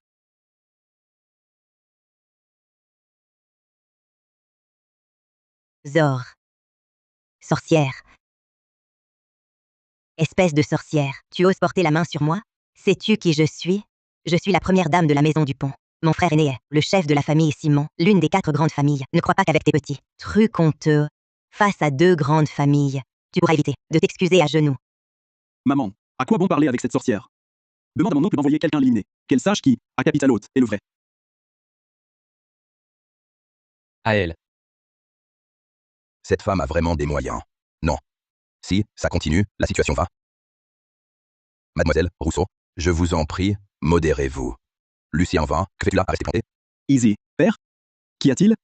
Zor. Sorcière. Espèce de sorcière, tu oses porter la main sur moi? Sais-tu qui je suis? Je suis la première dame de la maison Dupont. Mon frère aîné est le chef de la famille Simon, l'une des 4 grandes familles. Ne crois pas qu'avec tes petits trucs honteux, face à 2 grandes familles, tu pourras éviter de t'excuser à genoux. Maman, à quoi bon parler avec cette sorcière? Demande à mon oncle d'envoyer quelqu'un l'éliminer. Qu'elle sache qui, à capital haute, est le vrai. à elle. Cette femme a vraiment des moyens. Non. Si, ça continue, la situation va. Mademoiselle Rousseau, je vous en prie, modérez-vous. Lucien vint, que fais-tu là à rester planté? Easy. Père? Qu'y a-t-il?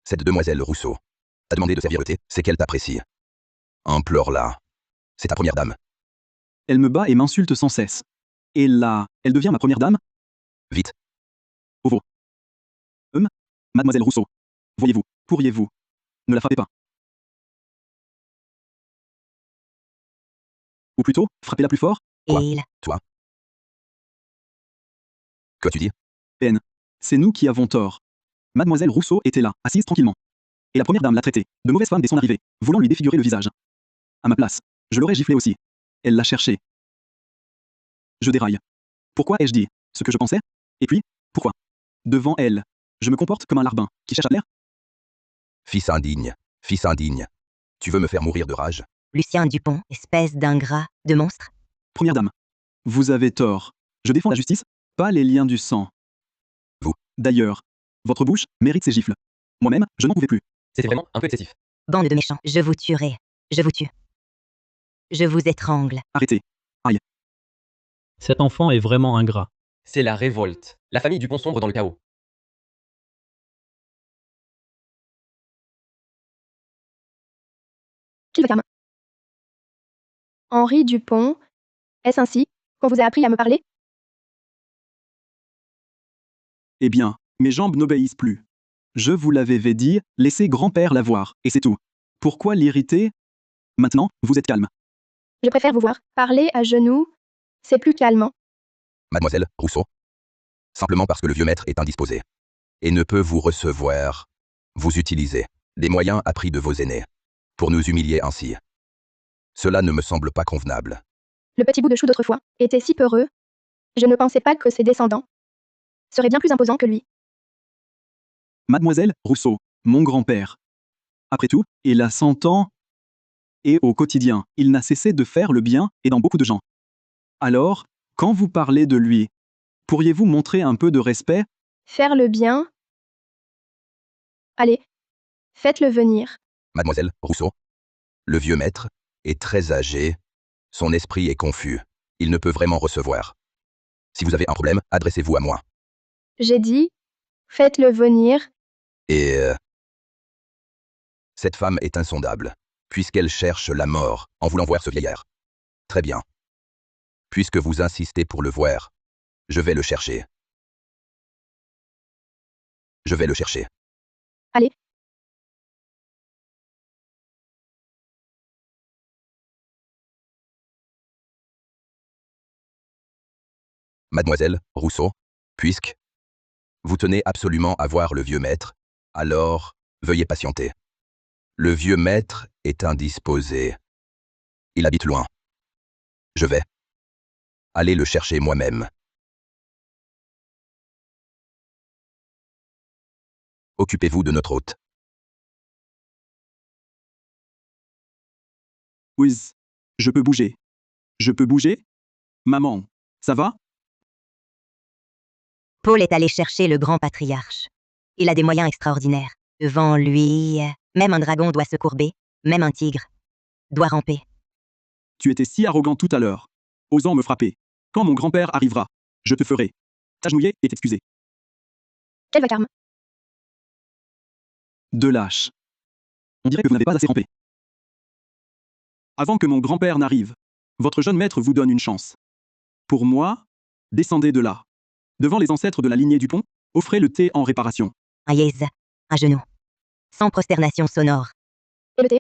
Cette demoiselle Rousseau t'a demandé de servir le thé, c'est qu'elle t'apprécie. Implore-la. C'est ta première dame. Elle me bat et m'insulte sans cesse. Et là, elle devient ma première dame? Vite. Ovo. Mademoiselle Rousseau. Voyez-vous, pourriez-vous? Ne la frappez pas. Ou plutôt, frappez-la plus fort? Quoi? Et il. Toi? Que tu dis? C'est nous qui avons tort. Mademoiselle Rousseau était là, assise tranquillement. Et la première dame l'a traitée de mauvaise femme dès son arrivée, voulant lui défigurer le visage. À ma place, je l'aurais giflé aussi. Elle l'a cherché. Je déraille. Pourquoi ai-je dit ce que je pensais? Et puis, pourquoi? Devant elle, je me comporte comme un larbin qui cherche à plaire? Fils indigne, fils indigne. Tu veux me faire mourir de rage? Lucien Dupont, espèce d'ingrat, de monstre. Première dame, vous avez tort. Je défends la justice, pas les liens du sang. Vous. D'ailleurs, votre bouche mérite ces gifles. Moi-même, je n'en pouvais plus. C'était vraiment un peu excessif. Bande de méchants, je vous tuerai. Je vous tue. Je vous étrangle. Arrêtez. Aïe. Cet enfant est vraiment ingrat. C'est la révolte. La famille Dupont sombre dans le chaos. Qu'il vacarme. Henri Dupont, est-ce ainsi qu'on vous a appris à me parler? Eh bien, mes jambes n'obéissent plus. Je vous l'avais dit, laissez grand-père la voir, et c'est tout. Pourquoi l'irriter? Maintenant, vous êtes calme. Je préfère vous voir parler à genoux. C'est plus calmant. Mademoiselle Rousseau. Simplement parce que le vieux maître est indisposé. Et ne peut vous recevoir. Vous utilisez les moyens appris de vos aînés. Pour nous humilier ainsi. Cela ne me semble pas convenable. Le petit bout de chou d'autrefois était si peureux. Je ne pensais pas que ses descendants seraient bien plus imposants que lui. Mademoiselle Rousseau, mon grand-père. Après tout, il a 100 ans, et au quotidien, il n'a cessé de faire le bien, et dans beaucoup de gens. Alors, quand vous parlez de lui, pourriez-vous montrer un peu de respect? Faire le bien. Allez, faites-le venir. Mademoiselle Rousseau. Le vieux maître est très âgé. Son esprit est confus. Il ne peut vraiment recevoir. Si vous avez un problème, adressez-vous à moi. J'ai dit, faites-le venir. Et cette femme est insondable, puisqu'elle cherche la mort en voulant voir ce vieillard. Très bien. Puisque vous insistez pour le voir, je vais le chercher. Je vais le chercher. Allez. Mademoiselle Rousseau, puisque vous tenez absolument à voir le vieux maître, alors veuillez patienter. Le vieux maître est indisposé. Il habite loin. Je vais aller le chercher moi-même. Occupez-vous de notre hôte. Oui. Je peux bouger. Je peux bouger? Maman, ça va? Paul est allé chercher le grand patriarche. Il a des moyens extraordinaires. Devant lui, même un dragon doit se courber, même un tigre doit ramper. Tu étais si arrogant tout à l'heure, osant me frapper. Quand mon grand-père arrivera, je te ferai t'agenouiller et t'excuser. Quel vacarme. De lâche. On dirait que vous n'avez pas assez rampé. Avant que mon grand-père n'arrive, votre jeune maître vous donne une chance. Pour moi, descendez de là. Devant les ancêtres de la lignée Dupont, offrez le thé en réparation. Un yes, à genoux. Sans prosternation sonore. Et le thé?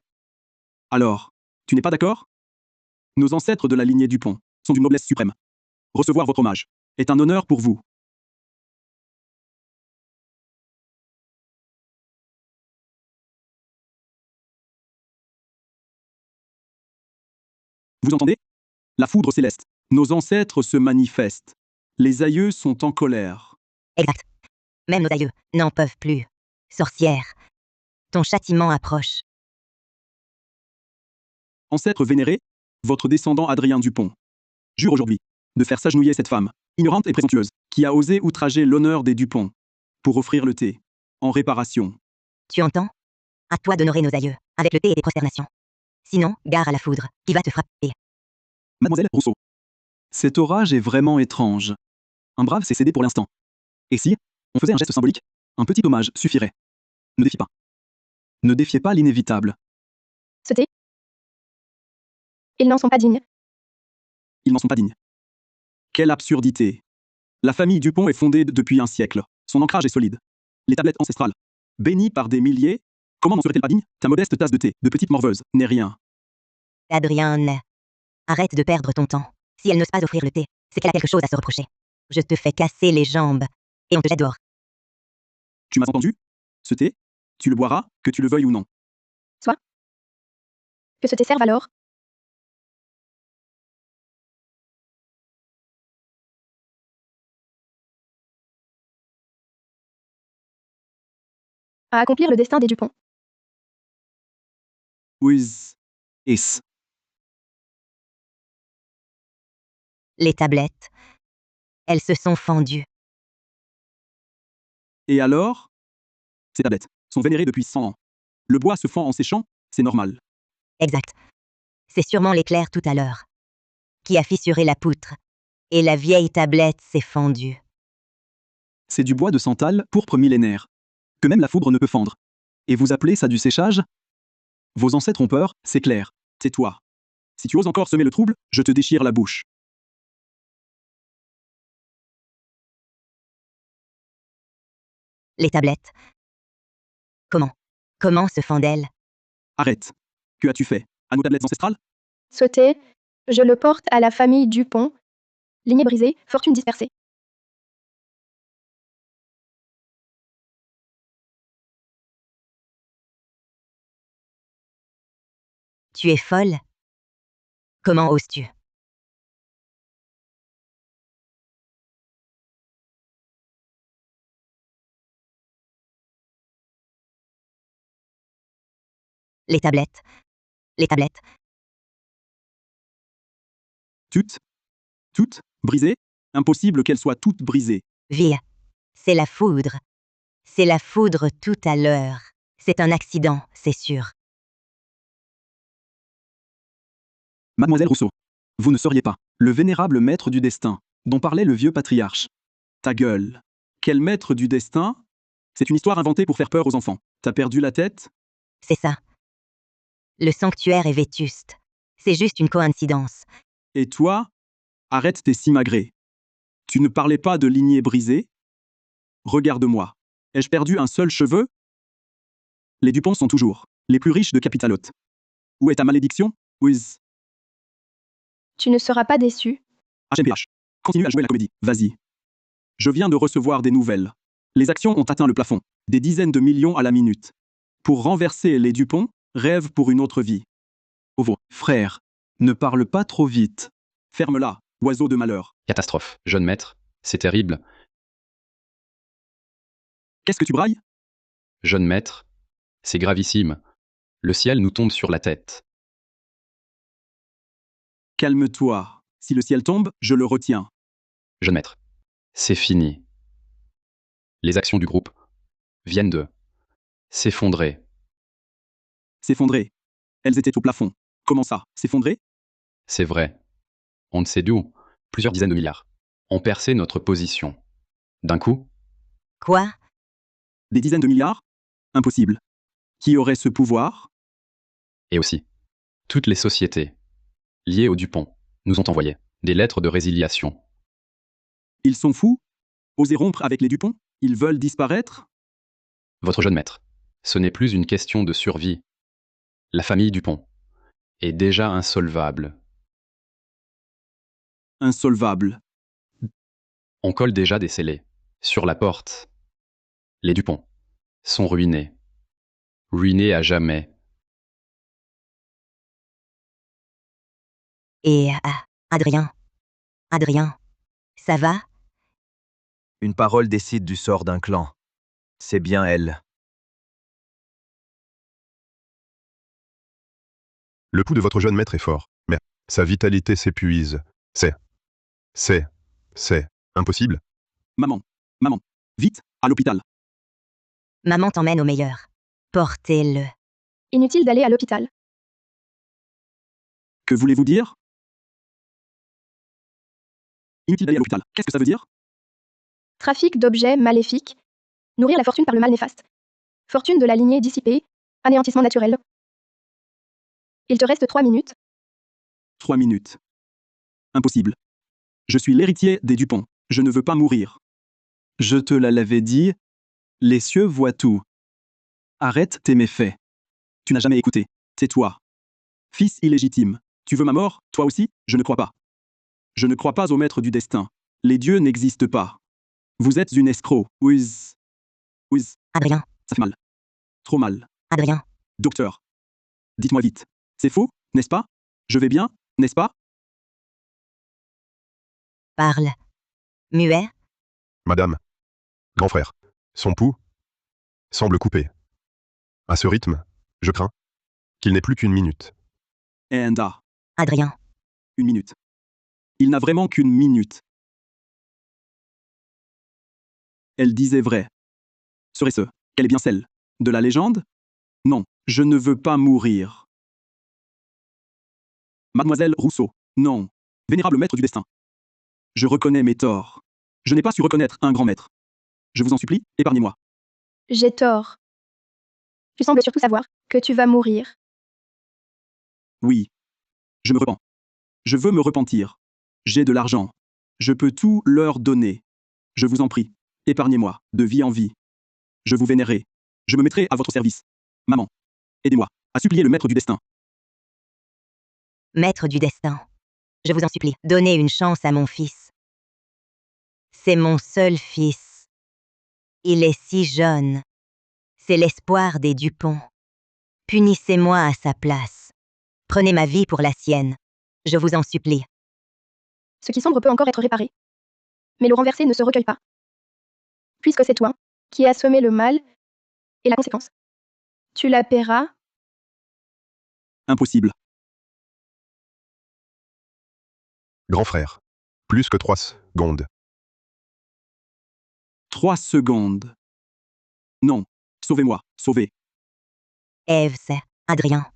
Alors, tu n'es pas d'accord? Nos ancêtres de la lignée Dupont sont d'une noblesse suprême. Recevoir votre hommage est un honneur pour vous. Vous entendez? La foudre céleste. Nos ancêtres se manifestent. Les aïeux sont en colère. Exact. Même nos aïeux n'en peuvent plus. Sorcière. Ton châtiment approche. Ancêtre vénéré, votre descendant Adrien Dupont jure aujourd'hui de faire s'agenouiller cette femme, ignorante et présomptueuse, qui a osé outrager l'honneur des Dupont, pour offrir le thé, en réparation. Tu entends? À toi d'honorer nos aïeux, avec le thé et des prosternations. Sinon, gare à la foudre, qui va te frapper. Mademoiselle Rousseau, cet orage est vraiment étrange. Un brave s'est cédé pour l'instant. Et si on faisait un geste symbolique? Un petit hommage suffirait. Ne défiez pas. Ne défiez pas l'inévitable. Ce thé? Ils n'en sont pas dignes. Ils n'en sont pas dignes. Quelle absurdité. La famille Dupont est fondée depuis un siècle. Son ancrage est solide. Les tablettes ancestrales, bénies par des milliers, comment n'en serait-elle pas digne? Ta modeste tasse de thé, de petite morveuse, n'est rien. Adrienne, arrête de perdre ton temps. Si elle n'ose pas offrir le thé, c'est qu'elle a quelque chose à se reprocher. Je te fais casser les jambes, et on te jette dehors. Tu m'as entendu? Ce thé, tu le boiras, que tu le veuilles ou non. Soit. Que ce thé serve alors à accomplir le destin des Dupont. With. Is. Les tablettes. Elles se sont fendues. Et alors? Ces tablettes sont vénérées depuis 100 ans. Le bois se fend en séchant, c'est normal. Exact. C'est sûrement l'éclair tout à l'heure qui a fissuré la poutre. Et la vieille tablette s'est fendue. C'est du bois de santal, pourpre millénaire, que même la foudre ne peut fendre. Et vous appelez ça du séchage? Vos ancêtres ont peur, c'est clair. C'est toi. Si tu oses encore semer le trouble, je te déchire la bouche. Les tablettes. Comment se fendent-elles? Arrête. Que as-tu fait? À nos tablettes ancestrales? Sauté, je le porte à la famille Dupont. Lignée brisée, fortune dispersée. Tu es folle? Comment oses-tu? Les tablettes. Les tablettes. Toutes brisées? Impossible qu'elles soient toutes brisées. Vie. C'est la foudre. C'est la foudre tout à l'heure. C'est un accident, c'est sûr. Mademoiselle Rousseau, vous ne seriez pas le vénérable maître du destin dont parlait le vieux patriarche. Ta gueule. Quel maître du destin? C'est une histoire inventée pour faire peur aux enfants. T'as perdu la tête? C'est ça. Le sanctuaire est vétuste. C'est juste une coïncidence. Et toi? Arrête tes simagrées. Tu ne parlais pas de lignée brisée? Regarde-moi. Ai-je perdu un seul cheveu? Les Dupont sont toujours les plus riches de Capitalote. Où est ta malédiction? Whiz. Tu ne seras pas déçu. HMPH. Continue à jouer la comédie. Vas-y. Je viens de recevoir des nouvelles. Les actions ont atteint le plafond. Des dizaines de millions à la minute. Pour renverser les Dupont, rêve pour une autre vie. Ovo, frère, ne parle pas trop vite. Ferme-la, oiseau de malheur. Catastrophe. Jeune maître, c'est terrible. Qu'est-ce que tu brailles? Jeune maître, c'est gravissime. Le ciel nous tombe sur la tête. Calme-toi. Si le ciel tombe, je le retiens. Jeune maître, c'est fini. Les actions du groupe viennent de s'effondrer. S'effondrer. Elles étaient au plafond. Comment ça, s'effondrer? C'est vrai. On ne sait d'où, plusieurs dizaines de milliards ont percé notre position. D'un coup, Quoi? Des dizaines de milliards? Impossible. Qui aurait ce pouvoir? et aussi, toutes les sociétés liées au Dupont nous ont envoyé des lettres de résiliation. Ils sont fous? Oser rompre avec les Dupont? Ils veulent disparaître? Votre jeune maître, ce n'est plus une question de survie. La famille Dupont est déjà insolvable. Insolvable. On colle déjà des scellés sur la porte. Les Dupont sont ruinés. Ruinés à jamais. Et Adrien, ça va? Une parole décide du sort d'un clan. C'est bien elle. Le pouls de votre jeune maître est fort, mais sa vitalité s'épuise. C'est impossible. Maman, vite, à l'hôpital. Maman t'emmène au meilleur. Portez-le. Inutile d'aller à l'hôpital. Que voulez-vous dire? Inutile d'aller à l'hôpital. Qu'est-ce que ça veut dire? Trafic d'objets maléfiques. Nourrir la fortune par le mal néfaste. Fortune de la lignée dissipée. Anéantissement naturel. Il te reste 3 minutes. 3 minutes. Impossible. Je suis l'héritier des Dupont. Je ne veux pas mourir. Je te l'avais dit. Les cieux voient tout. Arrête tes méfaits. Tu n'as jamais écouté. C'est toi. Fils illégitime. Tu veux ma mort, toi aussi? Je ne crois pas. Je ne crois pas au maître du destin. Les dieux n'existent pas. Vous êtes une escroc. Whiz. Adrien, Ça fait mal. Trop mal. Adrien, Docteur. Dites-moi vite. C'est faux, n'est-ce pas? Je vais bien, n'est-ce pas? parle. Muet? Madame. Grand frère. Son pouls semble coupé. À ce rythme, je crains qu'il n'ait plus qu'une minute. Enda, Adrien, 1 minute. Il n'a vraiment qu'une minute. Elle disait vrai. Serait-ce qu'elle est bien celle de la légende? Non, je ne veux pas mourir. Mademoiselle Rousseau, non. Vénérable maître du destin. Je reconnais mes torts. Je n'ai pas su reconnaître un grand maître. Je vous en supplie, épargnez-moi. J'ai tort. Tu sembles surtout savoir que tu vas mourir. Oui. Je me repens. Je veux me repentir. J'ai de l'argent. Je peux tout leur donner. Je vous en prie, épargnez-moi, de vie en vie. Je vous vénérerai. Je me mettrai à votre service. Maman, aidez-moi à supplier le maître du destin. maître du destin. Je vous en supplie, donnez une chance à mon fils. C'est mon seul fils. Il est si jeune. C'est l'espoir des Dupont. Punissez-moi à sa place. Prenez ma vie pour la sienne. Je vous en supplie. Ce qui sombre peut encore être réparé. Mais le renversé ne se recueille pas. Puisque c'est toi qui as semé le mal et la conséquence. Tu la paieras. Impossible. Grand frère. Plus que 3 secondes. 3 secondes. Non. Sauvez-moi. Sauvez. Ève, c'est Adrien.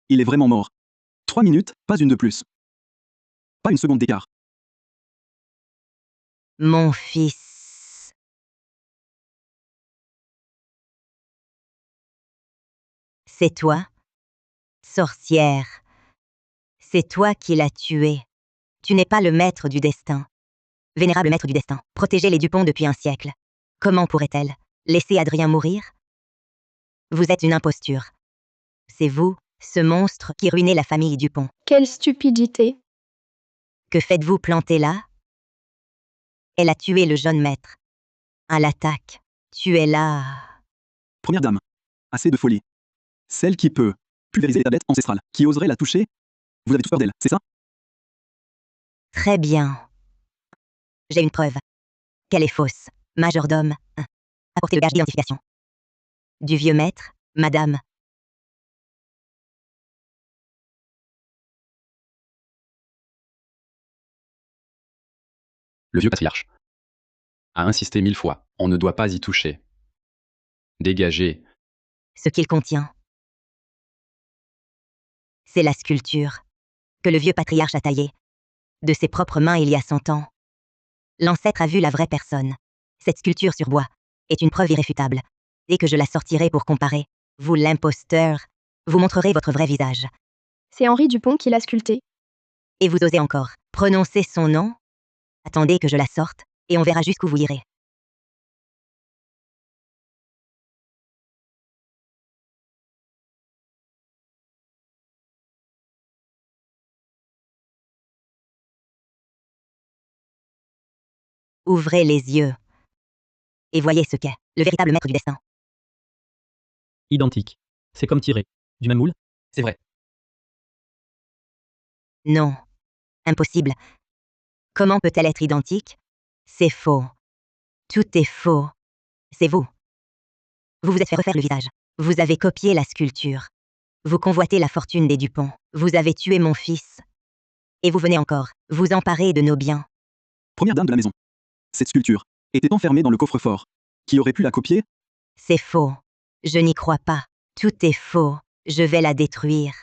Il est vraiment mort. 3 minutes, pas une de plus. Pas une seconde d'écart. Mon fils. C'est toi, sorcière. C'est toi qui l'as tué. Tu n'es pas le maître du destin. Vénérable maître du destin, protégez les Dupont depuis un siècle. Comment pourrait-elle laisser Adrien mourir? Vous êtes une imposture. C'est vous, ce monstre qui ruinez la famille Dupont. Quelle stupidité. Que faites-vous planter là? Elle a tué le jeune maître. À l'attaque. Tu es là. Première dame. Assez de folie. Celle qui peut pulvériser les tablettes ancestrales. Qui oserait la toucher? Vous avez tous peur d'elle, c'est ça? Très bien. J'ai une preuve. Qu'elle est fausse. Majordome. Apportez le gage d'identification. Du vieux maître, madame. Le vieux patriarche a insisté 1000 fois. On ne doit pas y toucher. Dégagez. Ce qu'il contient. C'est la sculpture que le vieux patriarche a taillée. De ses propres mains il y a 100 ans. L'ancêtre a vu la vraie personne. Cette sculpture sur bois est une preuve irréfutable. Dès que je la sortirai pour comparer, vous l'imposteur, vous montrerez votre vrai visage. C'est Henri Dupont qui l'a sculpté. Et vous osez encore prononcer son nom? Attendez que je la sorte, et on verra jusqu'où vous irez. Ouvrez les yeux. Et voyez ce qu'est le véritable maître du destin. Identique. C'est comme tiré. Du même moule? C'est vrai. Non. Impossible. Comment peut-elle être identique? C'est faux. Tout est faux. C'est vous. Vous vous êtes fait refaire le visage. Vous avez copié la sculpture. Vous convoitez la fortune des Dupont. Vous avez tué mon fils. Et vous venez encore vous emparer de nos biens. Première dame de la maison. Cette sculpture était enfermée dans le coffre-fort. Qui aurait pu la copier? C'est faux. Je n'y crois pas. Tout est faux. Je vais la détruire.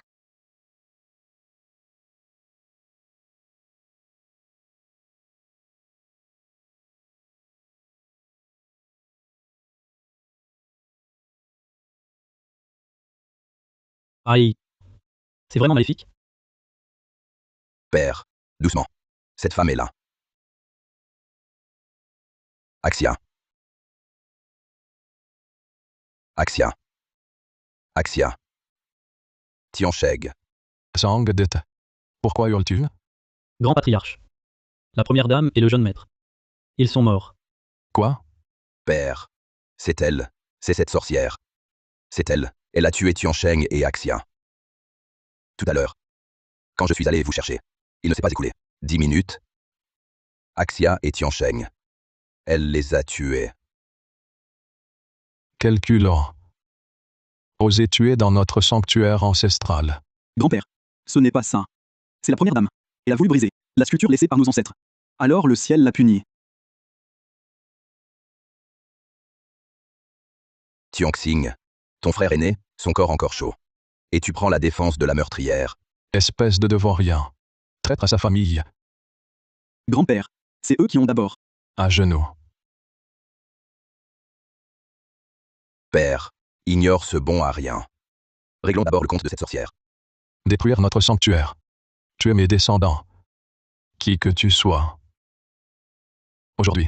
Aïe. C'est vraiment maléfique? Père, doucement. Cette femme est là. Axia. Axia. Axia. Tiancheg. Sangdete. Pourquoi hurles-tu? Grand patriarche. La première dame et le jeune maître. Ils sont morts. Quoi? Père. C'est elle. C'est cette sorcière. C'est elle. Elle a tué Tiancheng et Axia. Tout à l'heure. Quand je suis allé vous chercher. Il ne s'est pas écoulé 10 minutes. Axia et Tiancheng. Elle les a tués. Quel culot. Oser tuer dans notre sanctuaire ancestral. Grand-père, ce n'est pas ça. C'est la première dame. Elle a voulu briser la sculpture laissée par nos ancêtres. Alors le ciel l'a punie. Tianxing, ton frère aîné, son corps encore chaud. Et tu prends la défense de la meurtrière. Espèce de devorien. Traître à sa famille. Grand-père, c'est eux qui ont d'abord. À genoux. Père, ignore ce bon à rien. Réglons d'abord le compte de cette sorcière. Détruire notre sanctuaire. Tuer mes descendants. Qui que tu sois. Aujourd'hui,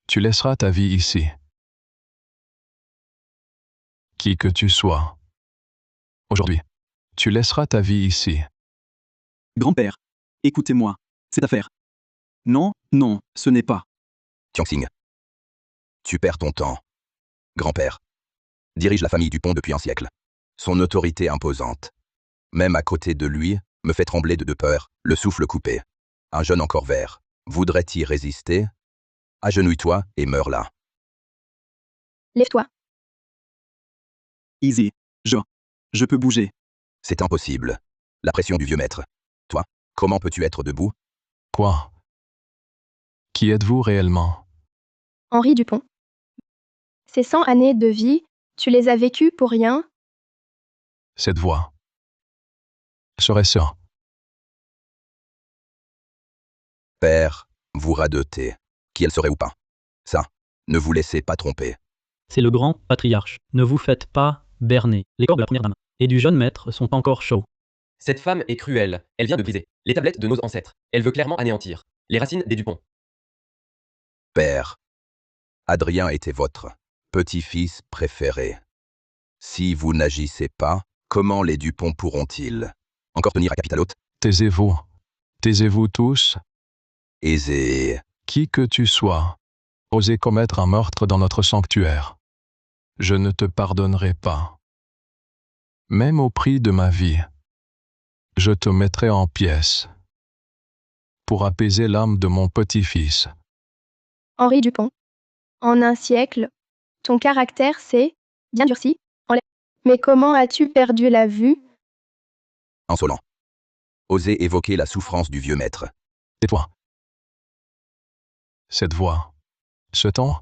tu laisseras ta vie ici. Qui que tu sois. Aujourd'hui, tu laisseras ta vie ici. Grand-père, écoutez-moi. Cette affaire. Non, non, ce n'est pas. Tianxing, tu perds ton temps. Grand-père dirige la famille Dupont depuis un siècle. Son autorité imposante, même à côté de lui, me fait trembler de peur, le souffle coupé. Un jeune encore vert, voudrait-il résister? Agenouille-toi et meurs là. Lève-toi. Easy. Je peux bouger. C'est impossible. La pression du vieux maître. Toi, comment peux-tu être debout? Quoi? Qui êtes-vous réellement? Henri Dupont. Ces 100 années de vie, tu les as vécues pour rien? Cette voix. Serait-ce? Père, vous radotez. Qui elle serait ou pas? Ça, ne vous laissez pas tromper. C'est le grand patriarche. Ne vous faites pas berner. Les corps de la première dame et du jeune maître sont encore chauds. Cette femme est cruelle. Elle vient de briser les tablettes de nos ancêtres. Elle veut clairement anéantir les racines des Dupont. Père, Adrien était votre petit-fils préféré. Si vous n'agissez pas, comment les Dupont pourront-ils encore tenir à capital haute? Taisez-vous. Taisez-vous tous. Aisé. Qui que tu sois. Oser commettre un meurtre dans notre sanctuaire. Je ne te pardonnerai pas. Même au prix de ma vie. Je te mettrai en pièces. Pour apaiser l'âme de mon petit-fils. Henri Dupont. En un siècle, ton caractère s'est bien durci. Mais comment as-tu perdu la vue? Insolent. Osez évoquer la souffrance du vieux maître. Tais-toi. Cette voix. Ce ton.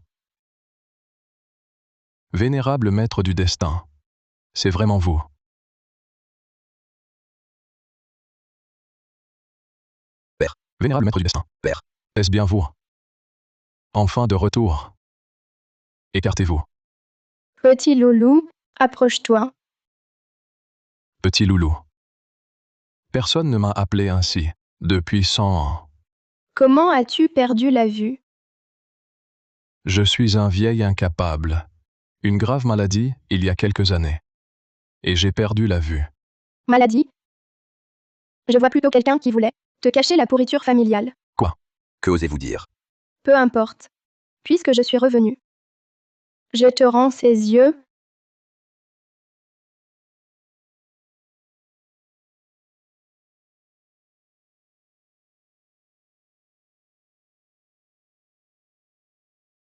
Vénérable maître du destin. C'est vraiment vous. Père. Vénérable maître du destin. Père. Est-ce bien vous? Enfin de retour. Écartez-vous. Petit loulou, approche-toi. Petit loulou. Personne ne m'a appelé ainsi, depuis 100 ans. Comment as-tu perdu la vue? Je suis un vieil incapable. Une grave maladie, il y a quelques années. Et j'ai perdu la vue. Maladie? Je vois plutôt quelqu'un qui voulait te cacher la pourriture familiale. Quoi? Que osez-vous dire? Peu importe. Puisque je suis revenu. Je te rends ses yeux.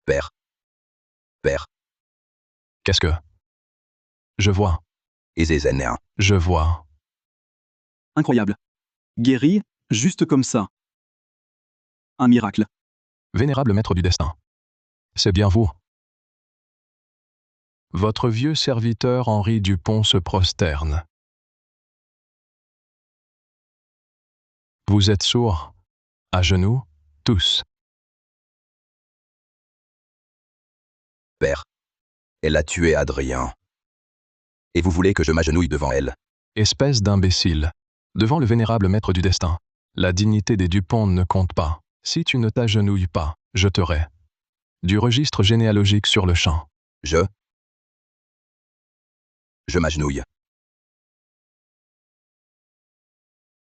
Père. Père. Qu'est-ce que? Je vois. Aisé Zénéen. Je vois. Incroyable. Guéri, juste comme ça. Un miracle. Vénérable maître du destin. C'est bien vous. Votre vieux serviteur Henri Dupont se prosterne. Vous êtes sourds, à genoux, tous. Père. Elle a tué Adrien. Et vous voulez que je m'agenouille devant elle? Espèce d'imbécile. Devant le vénérable maître du destin, la dignité des Dupont ne compte pas. Si tu ne t'agenouilles pas, je te hais. Du registre généalogique sur le champ. Je m'agenouille.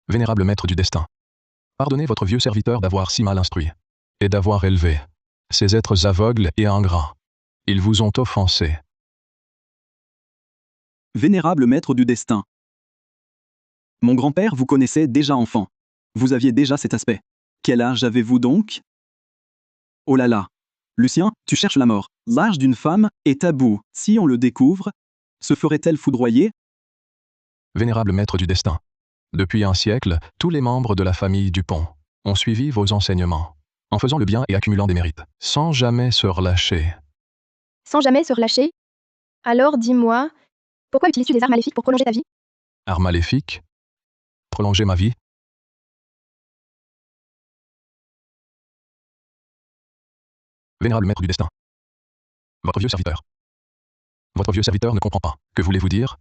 Vénérable maître du destin. Pardonnez votre vieux serviteur d'avoir si mal instruit. Et d'avoir élevé ces êtres aveugles et ingrats. Ils vous ont offensé. Vénérable maître du destin. Mon grand-père vous connaissait déjà enfant. Vous aviez déjà cet aspect. Quel âge avez-vous donc? Oh là là. Lucien, tu cherches la mort. L'âge d'une femme est tabou. Si on le découvre, se ferait-elle foudroyer? Vénérable maître du destin. Depuis un siècle, tous les membres de la famille Dupont ont suivi vos enseignements, en faisant le bien et accumulant des mérites, sans jamais se relâcher. Sans jamais se relâcher? Alors dis-moi, pourquoi utilises-tu des arts maléfiques pour prolonger ta vie? Art maléfique? Prolonger ma vie? Vénérable maître du destin. Votre vieux serviteur. Votre vieux serviteur ne comprend pas. Que voulez-vous dire?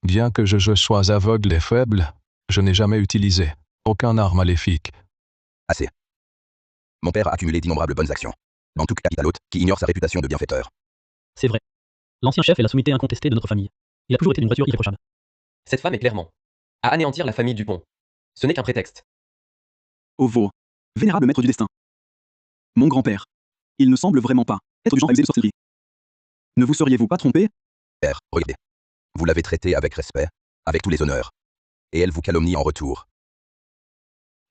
Bien que je sois aveugle et faible, je n'ai jamais utilisé aucun art maléfique. Assez. Mon père a accumulé d'innombrables bonnes actions. Dans toute capitale haute, qui ignore sa réputation de bienfaiteur. C'est vrai. L'ancien chef est la sommité incontestée de notre famille. Il a toujours été d'une droiture irréprochable. Cette femme est clairement à anéantir la famille Dupont. Ce n'est qu'un prétexte. Ovo. Vénérable maître du destin. Mon grand-père. Il ne semble vraiment pas être du genre à user de sorcellerie. Ne vous seriez-vous pas trompé? Père, regardez. Vous l'avez traitée avec respect, avec tous les honneurs. Et elle vous calomnie en retour.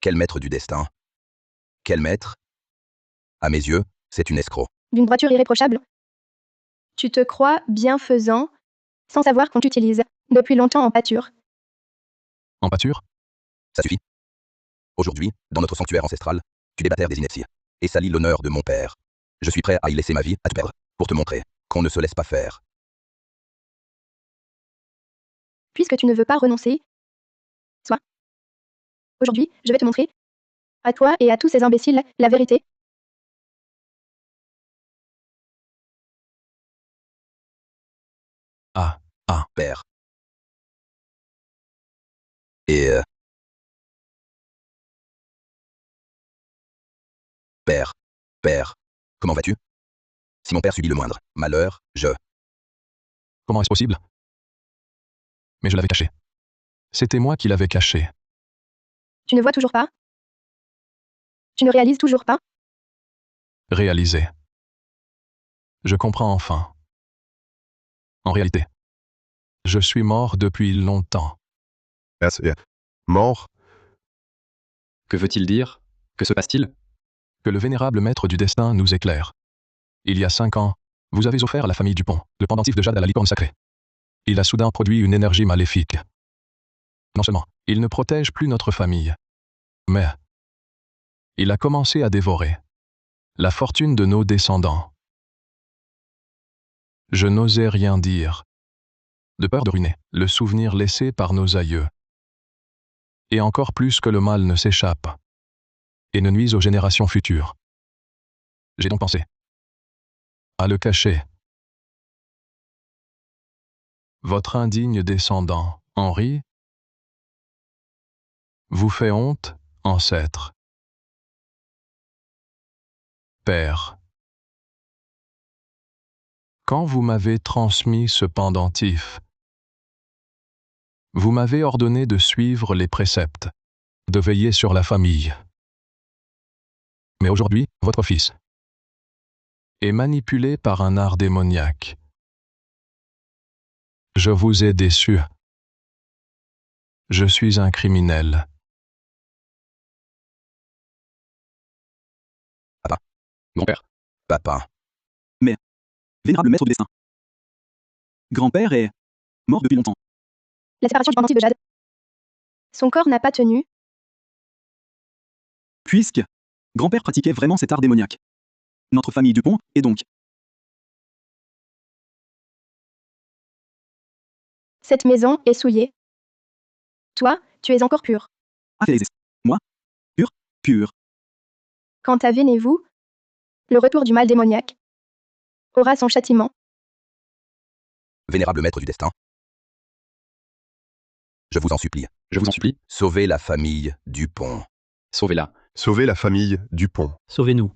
Quel maître du destin? Quel maître? À mes yeux, c'est une escroc. D'une droiture irréprochable? Tu te crois bienfaisant, sans savoir qu'on t'utilise, depuis longtemps en pâture. En pâture? Ça suffit. Aujourd'hui, dans notre sanctuaire ancestral, tu débatères des inepties et salis l'honneur de mon père. Je suis prêt à y laisser ma vie, à te perdre, pour te montrer qu'on ne se laisse pas faire. Puisque tu ne veux pas renoncer, sois. Aujourd'hui, je vais te montrer, à toi et à tous ces imbéciles, la vérité. Père. Et Père, comment vas-tu? Si mon père subit le moindre malheur, Comment est-ce possible? Mais je l'avais caché. C'était moi qui l'avais caché. Tu ne vois toujours pas? Tu ne réalises toujours pas? Réalisé. Je comprends enfin. En réalité, je suis mort depuis longtemps. Mort? Que veut-il dire? Que se passe-t-il? Que le vénérable maître du destin nous éclaire. Il y a 5 ans, vous avez offert à la famille Dupont le pendentif de jade à la licorne sacrée. Il a soudain produit une énergie maléfique. Non seulement, il ne protège plus notre famille, mais il a commencé à dévorer la fortune de nos descendants. Je n'osais rien dire, de peur de ruiner le souvenir laissé par nos aïeux. Et encore plus que le mal ne s'échappe et ne nuise aux générations futures. J'ai donc pensé à le cacher. Votre indigne descendant, Henri, vous fait honte, ancêtre. Père, quand vous m'avez transmis ce pendentif, vous m'avez ordonné de suivre les préceptes, de veiller sur la famille. Mais aujourd'hui, votre fils est manipulé par un art démoniaque. Je vous ai déçu. Je suis un criminel. Papa. Mon père. Papa. Mais, vénérable maître du destin. Grand-père est mort depuis longtemps. La séparation du pendentif de jade. Son corps n'a pas tenu. Puisque grand-père pratiquait vraiment cet art démoniaque. Notre famille Dupont est donc. Cette maison est souillée. Toi, tu es encore pur. Aphélésis. Moi? Pur. Quant à Vénévou, le retour du mal démoniaque aura son châtiment. Vénérable maître du destin. Je vous en supplie. Je vous en supplie. Sauvez la famille Dupont. Sauvez-la. Sauvez la famille Dupont. Sauvez-nous.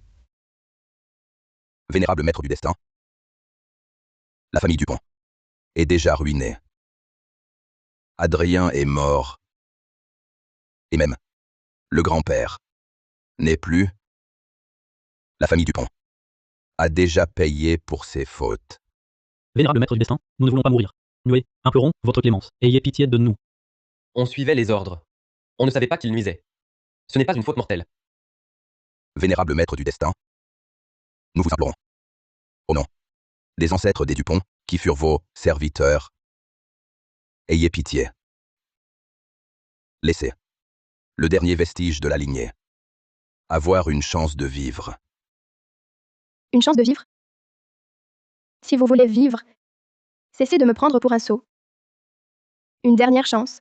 Vénérable maître du destin. La famille Dupont est déjà ruinée. Adrien est mort. Et même, le grand-père n'est plus. La famille Dupont a déjà payé pour ses fautes. Vénérable maître du destin, nous ne voulons pas mourir. Nous implorons votre clémence. Ayez pitié de nous. On suivait les ordres. On ne savait pas qu'il nuisait. Ce n'est pas une faute mortelle. Vénérable maître du destin. nous vous implorons. Au nom des ancêtres des Dupont, qui furent vos serviteurs, ayez pitié. Laissez le dernier vestige de la lignée avoir une chance de vivre. Une chance de vivre? Si vous voulez vivre, cessez de me prendre pour un sot. Une dernière chance.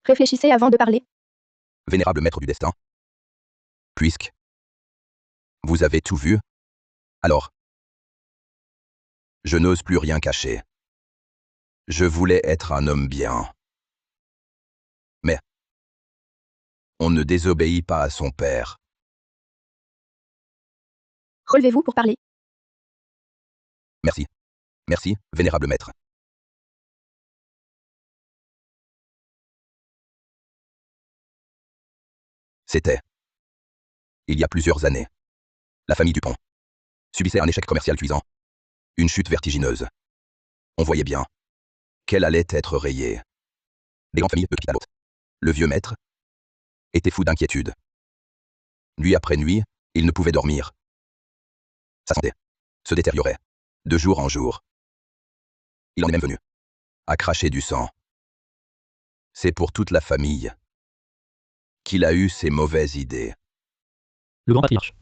Réfléchissez avant de parler. Vénérable maître du destin, puisque vous avez tout vu, alors je n'ose plus rien cacher. Je voulais être un homme bien. Mais on ne désobéit pas à son père. Relevez-vous pour parler. Merci. Merci, vénérable maître. C'était il y a plusieurs années. La famille Dupont subissait un échec commercial cuisant. Une chute vertigineuse. On voyait bien qu'elle allait être rayée. Des grandes familles de quitte à l'autre. Le vieux maître était fou d'inquiétude. Nuit après nuit, il ne pouvait dormir. Sa santé se détériorait, de jour en jour. Il en est même venu à cracher du sang. C'est pour toute la famille qu'il a eu ces mauvaises idées. Le grand patriarche.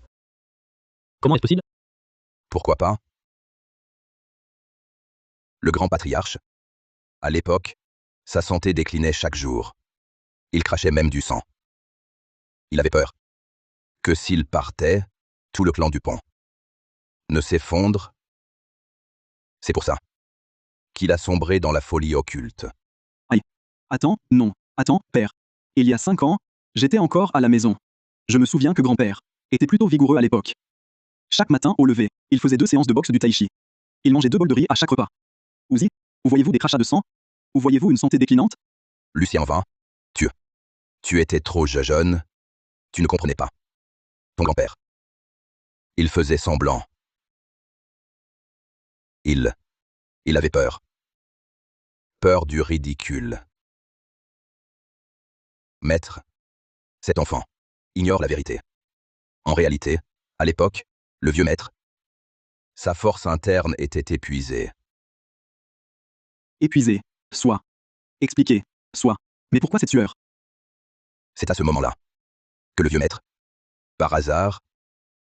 Comment est-ce possible? Pourquoi pas? Le grand patriarche, à l'époque, sa santé déclinait chaque jour. Il crachait même du sang. Il avait peur que s'il partait, tout le clan Dupont ne s'effondre. C'est pour ça qu'il a sombré dans la folie occulte. Aïe. Attends, non. Attends, père. Il y a 5 ans, j'étais encore à la maison. Je me souviens que grand-père était plutôt vigoureux à l'époque. Chaque matin, au lever, il faisait 2 séances de boxe du tai chi. Il mangeait 2 bols de riz à chaque repas. Ouzi, où voyez-vous des crachats de sang? Où voyez-vous une santé déclinante? Lucien vint. Tu étais trop jeune. Tu ne comprenais pas. Ton grand-père. Il faisait semblant. Il avait peur. Peur du ridicule. Maître, cet enfant ignore la vérité. En réalité, à l'époque, le vieux maître, sa force interne était épuisée. Épuisé. Soit. Expliqué. Soit. Mais pourquoi cette sueur? C'est à ce moment-là que le vieux maître, par hasard,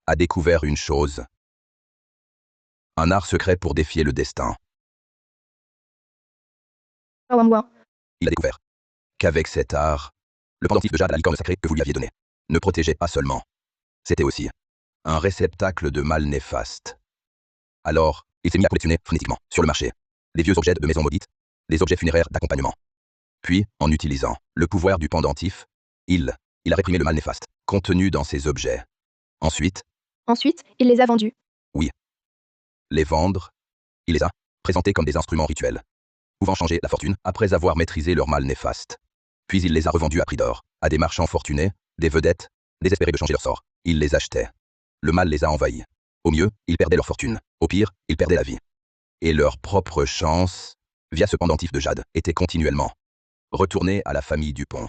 a découvert une chose. Un art secret pour défier le destin. Il a découvert qu'avec cet art, le pendentif de jade à la licorne sacrée que vous lui aviez donné ne protégeait pas seulement. C'était aussi un réceptacle de mal néfaste. Alors, il s'est mis à collectionner frénétiquement, sur le marché, des vieux objets de maison maudite, des objets funéraires d'accompagnement. Puis, en utilisant le pouvoir du pendentif, il a réprimé le mal néfaste, contenu dans ces objets. Ensuite, il les a vendus. Oui. Les vendre, il les a présentés comme des instruments rituels, pouvant changer la fortune après avoir maîtrisé leur mal néfaste. Puis il les a revendus à prix d'or, à des marchands fortunés, des vedettes, désespérés de changer leur sort. Ils les achetaient. Le mal les a envahis. Au mieux, ils perdaient leur fortune. Au pire, ils perdaient la vie. Et leur propre chance, via ce pendentif de jade, était continuellement retournée à la famille Dupont.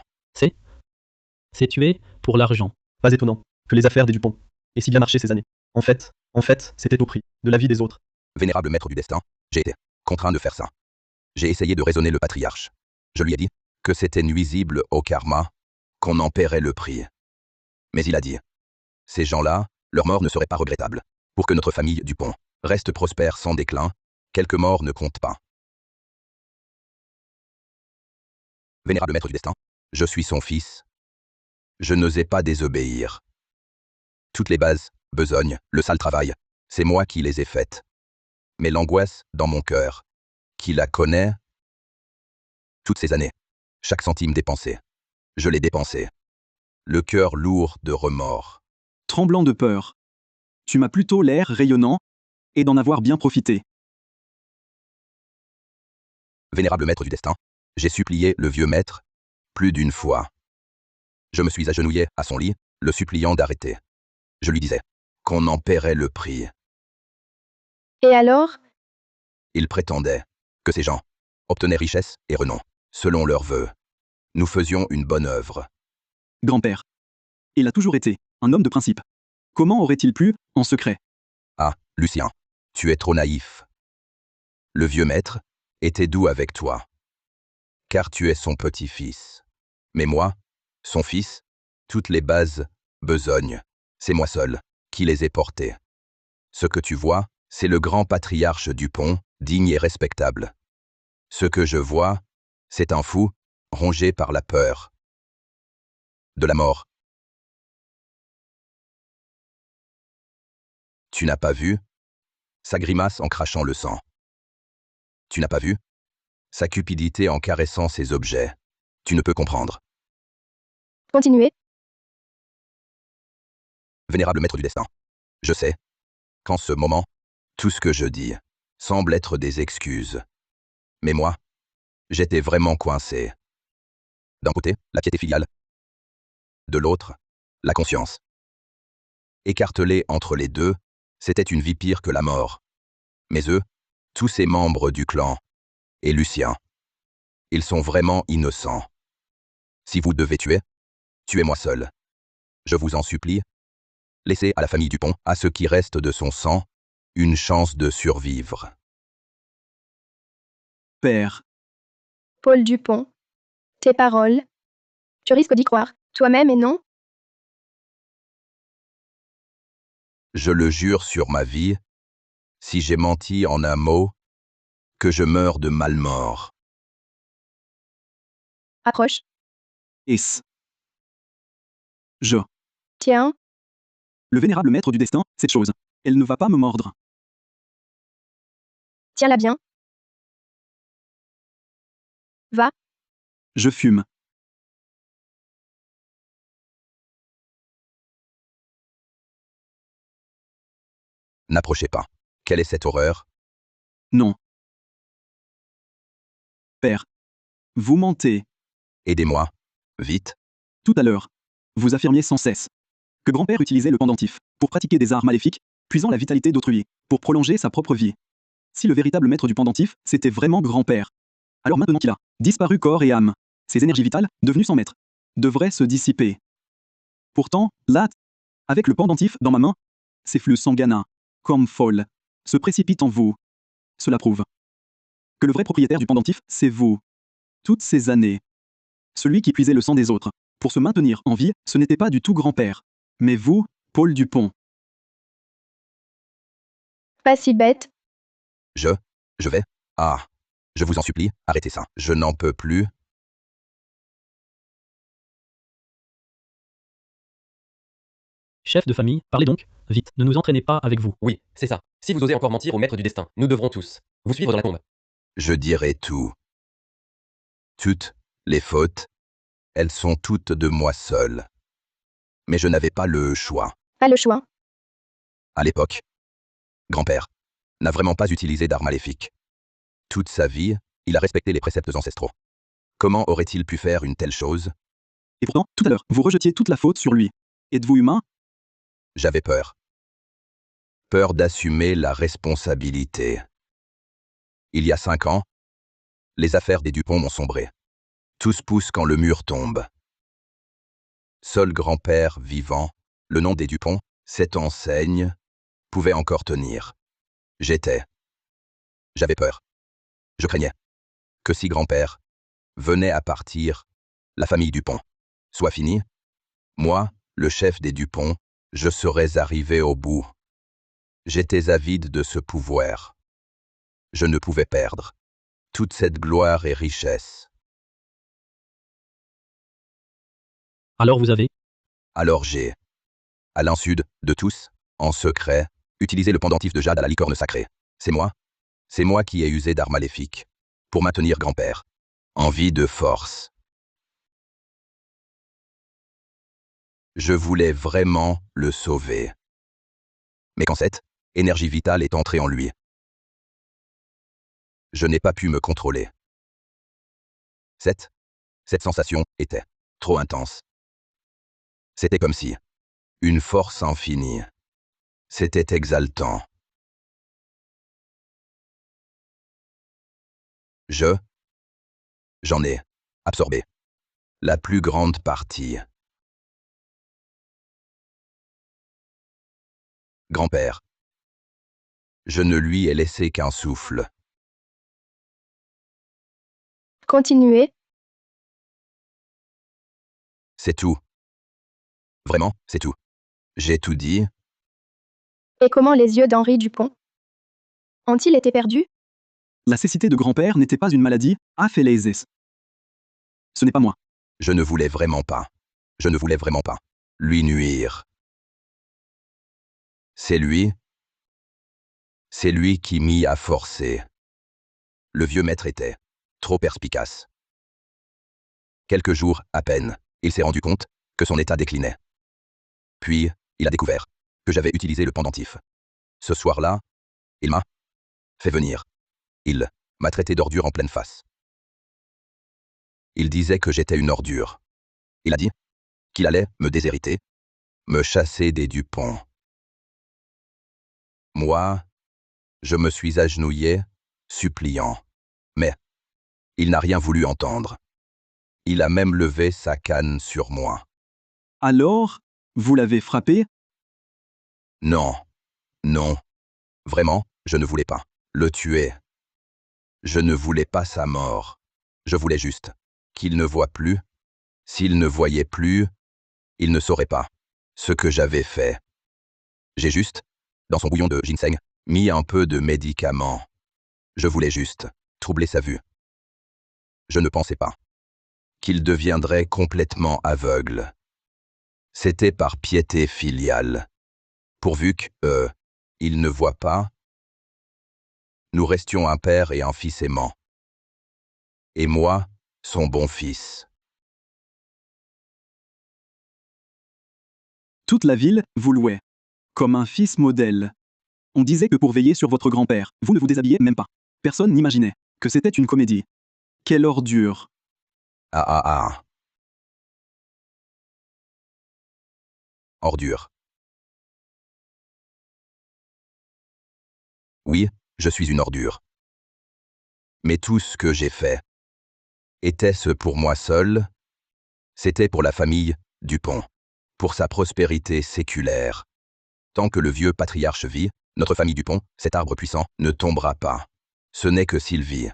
C'est tué pour l'argent. Pas étonnant que les affaires des Dupont aient si bien marché ces années. En fait, c'était au prix de la vie des autres. Vénérable maître du destin, j'ai été contraint de faire ça. J'ai essayé de raisonner le patriarche. Je lui ai dit que c'était nuisible au karma, qu'on en paierait le prix. Mais il a dit, ces gens-là, leur mort ne serait pas regrettable. Pour que notre famille Dupont reste prospère sans déclin, quelques morts ne comptent pas. Vénérable maître du destin, je suis son fils. Je n'osais pas désobéir. Toutes les bases, besognes, le sale travail, c'est moi qui les ai faites. Mais l'angoisse dans mon cœur, qui la connaît, toutes ces années, chaque centime dépensé, je l'ai dépensé. Le cœur lourd de remords. Tremblant de peur. Tu m'as plutôt l'air rayonnant, et d'en avoir bien profité. Vénérable maître du destin, j'ai supplié le vieux maître, plus d'une fois. Je me suis agenouillé à son lit, le suppliant d'arrêter. Je lui disais qu'on en paierait le prix. Et alors? Il prétendait que ces gens obtenaient richesse et renom, selon leurs vœux. Nous faisions une bonne œuvre. Grand-père. Il a toujours été un homme de principe. Comment aurait-il pu, en secret? Ah, Lucien, tu es trop naïf. Le vieux maître était doux avec toi, car tu es son petit-fils. Mais moi, son fils, toutes les bases, besognes, c'est moi seul qui les ai portées. Ce que tu vois, c'est le grand patriarche Dupont, digne et respectable. Ce que je vois, c'est un fou, rongé par la peur de la mort. Tu n'as pas vu sa grimace en crachant le sang. Tu n'as pas vu sa cupidité en caressant ses objets. Tu ne peux comprendre. Continuez. Vénérable maître du destin, je sais qu'en ce moment, tout ce que je dis semble être des excuses. Mais moi, j'étais vraiment coincé. D'un côté, la piété filiale. De l'autre, la conscience. Écartelé entre les deux, c'était une vie pire que la mort. Mais eux, tous ces membres du clan, et Lucien, ils sont vraiment innocents. Si vous devez tuer, tuez-moi seul. Je vous en supplie. Laissez à la famille Dupont, à ce qui reste de son sang, une chance de survivre. Père, Paul Dupont. Tes paroles. Tu risques d'y croire, toi-même et non? Je le jure sur ma vie, si j'ai menti en un mot, que je meurs de malmort. Approche. est-ce? Je. Tiens, Le vénérable maître du destin, cette chose. Elle ne va pas me mordre. tiens-la bien. Va. Je fume. N'approchez pas. Quelle est cette horreur? Non. Père. Vous mentez. Aidez-moi. Vite. Tout à l'heure. Vous affirmiez sans cesse que grand-père utilisait le pendentif pour pratiquer des arts maléfiques, puisant la vitalité d'autrui, pour prolonger sa propre vie. Si le véritable maître du pendentif, c'était vraiment grand-père, alors maintenant qu'il a disparu corps et âme, ses énergies vitales, devenues sans maître, devraient se dissiper. Pourtant, là, avec le pendentif dans ma main, ces flux sanguins, comme folles, se précipitent en vous. Cela prouve que le vrai propriétaire du pendentif, c'est vous. Toutes ces années. Celui qui puisait le sang des autres pour se maintenir en vie, ce n'était pas du tout grand-père, mais vous, Paul Dupont. Pas si bête. Je vais. Ah. Je vous en supplie, arrêtez ça. Je n'en peux plus. Chef de famille, parlez donc, vite, ne nous entraînez pas avec vous. Oui, c'est ça. Si vous osez encore mentir au maître du destin, nous devrons tous vous suivre dans la tombe. Je dirai tout. Toutes les fautes, elles sont toutes de moi seul. Mais je n'avais pas le choix. Pas le choix. À l'époque, grand-père n'a vraiment pas utilisé d'arts maléfiques. Toute sa vie, il a respecté les préceptes ancestraux. Comment aurait-il pu faire une telle chose? Et pourtant, tout à l'heure, vous rejetiez toute la faute sur lui. Êtes-vous humain? J'avais peur. Peur d'assumer la responsabilité. Il y a 5 ans, les affaires des Dupont m'ont sombré. Tous poussent quand le mur tombe. Seul grand-père vivant, le nom des Dupont, cette enseigne, pouvait encore tenir. J'avais peur. Je craignais que si grand-père venait à partir, la famille Dupont soit finie. Moi, le chef des Dupont, je serais arrivé au bout. J'étais avide de ce pouvoir. Je ne pouvais perdre toute cette gloire et richesse. Alors vous avez? Alors j'ai, à l'insu de tous, en secret, utilisé le pendentif de jade à la licorne sacrée. C'est moi qui ai usé d'arts maléfiques pour maintenir grand-père en vie de force. Je voulais vraiment le sauver. Mais quand cette énergie vitale est entrée en lui, je n'ai pas pu me contrôler. Cette sensation était trop intense. C'était comme si une force infinie. C'était exaltant. J'en ai absorbé la plus grande partie. Grand-père. Je ne lui ai laissé qu'un souffle. Continuez. C'est tout. Vraiment, c'est tout. J'ai tout dit. Et comment les yeux d'Henri Dupont ont-ils été perdus? La cécité de grand-père n'était pas une maladie, aphélésis. Ce n'est pas moi. Je ne voulais vraiment pas. Je ne voulais vraiment pas lui nuire. C'est lui. C'est lui qui m'y a forcé. Le vieux maître était trop perspicace. Quelques jours à peine, il s'est rendu compte que son état déclinait. Puis, il a découvert que j'avais utilisé le pendentif. Ce soir-là, il m'a fait venir. Il m'a traité d'ordure en pleine face. Il disait que j'étais une ordure. Il a dit qu'il allait me déshériter, me chasser des Dupont. Moi, je me suis agenouillé, suppliant. Mais il n'a rien voulu entendre. Il a même levé sa canne sur moi. Alors, vous l'avez frappé? Non, non. Vraiment, je ne voulais pas le tuer. Je ne voulais pas sa mort. Je voulais juste qu'il ne voie plus. S'il ne voyait plus, il ne saurait pas ce que j'avais fait. J'ai juste, dans son bouillon de ginseng, mis un peu de médicament. Je voulais juste troubler sa vue. Je ne pensais pas qu'il deviendrait complètement aveugle. C'était par piété filiale. Pourvu que, il ne voit pas, nous restions un père et un fils aimant. Et moi, son bon fils. Toute la ville vous louait. Comme un fils modèle. On disait que pour veiller sur votre grand-père, vous ne vous déshabillez même pas. Personne n'imaginait que c'était une comédie. Quelle ordure! Ah ah ah. Ordure. Oui, je suis une ordure. Mais tout ce que j'ai fait, était-ce pour moi seul? C'était pour la famille Dupont, pour sa prospérité séculaire. Tant que le vieux patriarche vit, notre famille Dupont, cet arbre puissant, ne tombera pas. Ce n'est que s'il vit,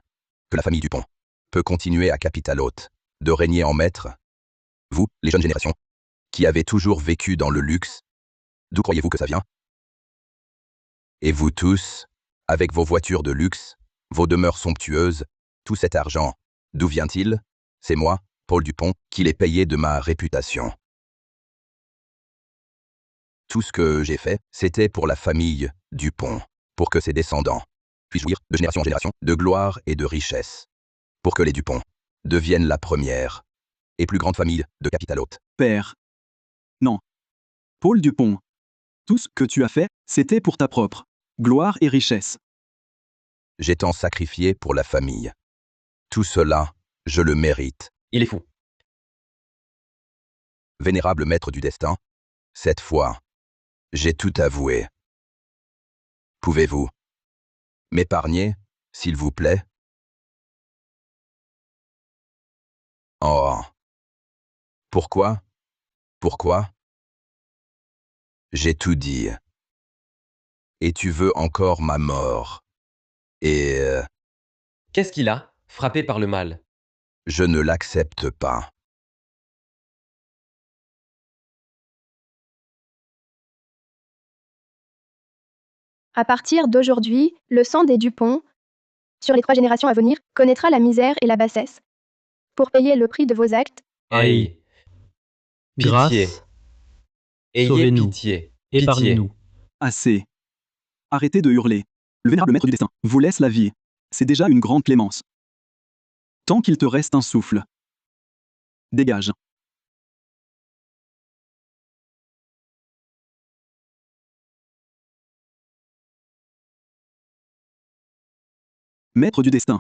que la famille Dupont peut continuer à capitale haute, de régner en maître. Vous, les jeunes générations, qui avez toujours vécu dans le luxe, d'où croyez-vous que ça vient? Et vous tous, avec vos voitures de luxe, vos demeures somptueuses, tout cet argent, d'où vient-il? C'est moi, Paul Dupont, qui l'ai payé de ma réputation. Tout ce que j'ai fait, c'était pour la famille Dupont, pour que ses descendants puissent jouir, de génération en génération, de gloire et de richesse. Pour que les Dupont deviennent la première et plus grande famille de capitale haute. Père. Non. Paul Dupont. Tout ce que tu as fait, c'était pour ta propre gloire et richesse. J'ai tant sacrifié pour la famille. Tout cela, je le mérite. Il est fou. Vénérable maître du destin, cette fois, j'ai tout avoué. Pouvez-vous m'épargner, s'il vous plaît? Oh. Pourquoi? Pourquoi? J'ai tout dit. Et tu veux encore ma mort. Et Qu'est-ce qu'il a, frappé par le mal? je ne l'accepte pas. À partir d'aujourd'hui, le sang des Dupont, sur les 3 générations à venir, connaîtra la misère et la bassesse. Pour payer le prix de vos actes, Aïe. Pitié. Grâce, Ayez sauvez-nous. pitié. Épargnez-nous. Assez. Arrêtez de hurler. Le vénérable maître du destin vous laisse la vie. C'est déjà une grande clémence. Tant qu'il te reste un souffle. Dégage. Maître du destin.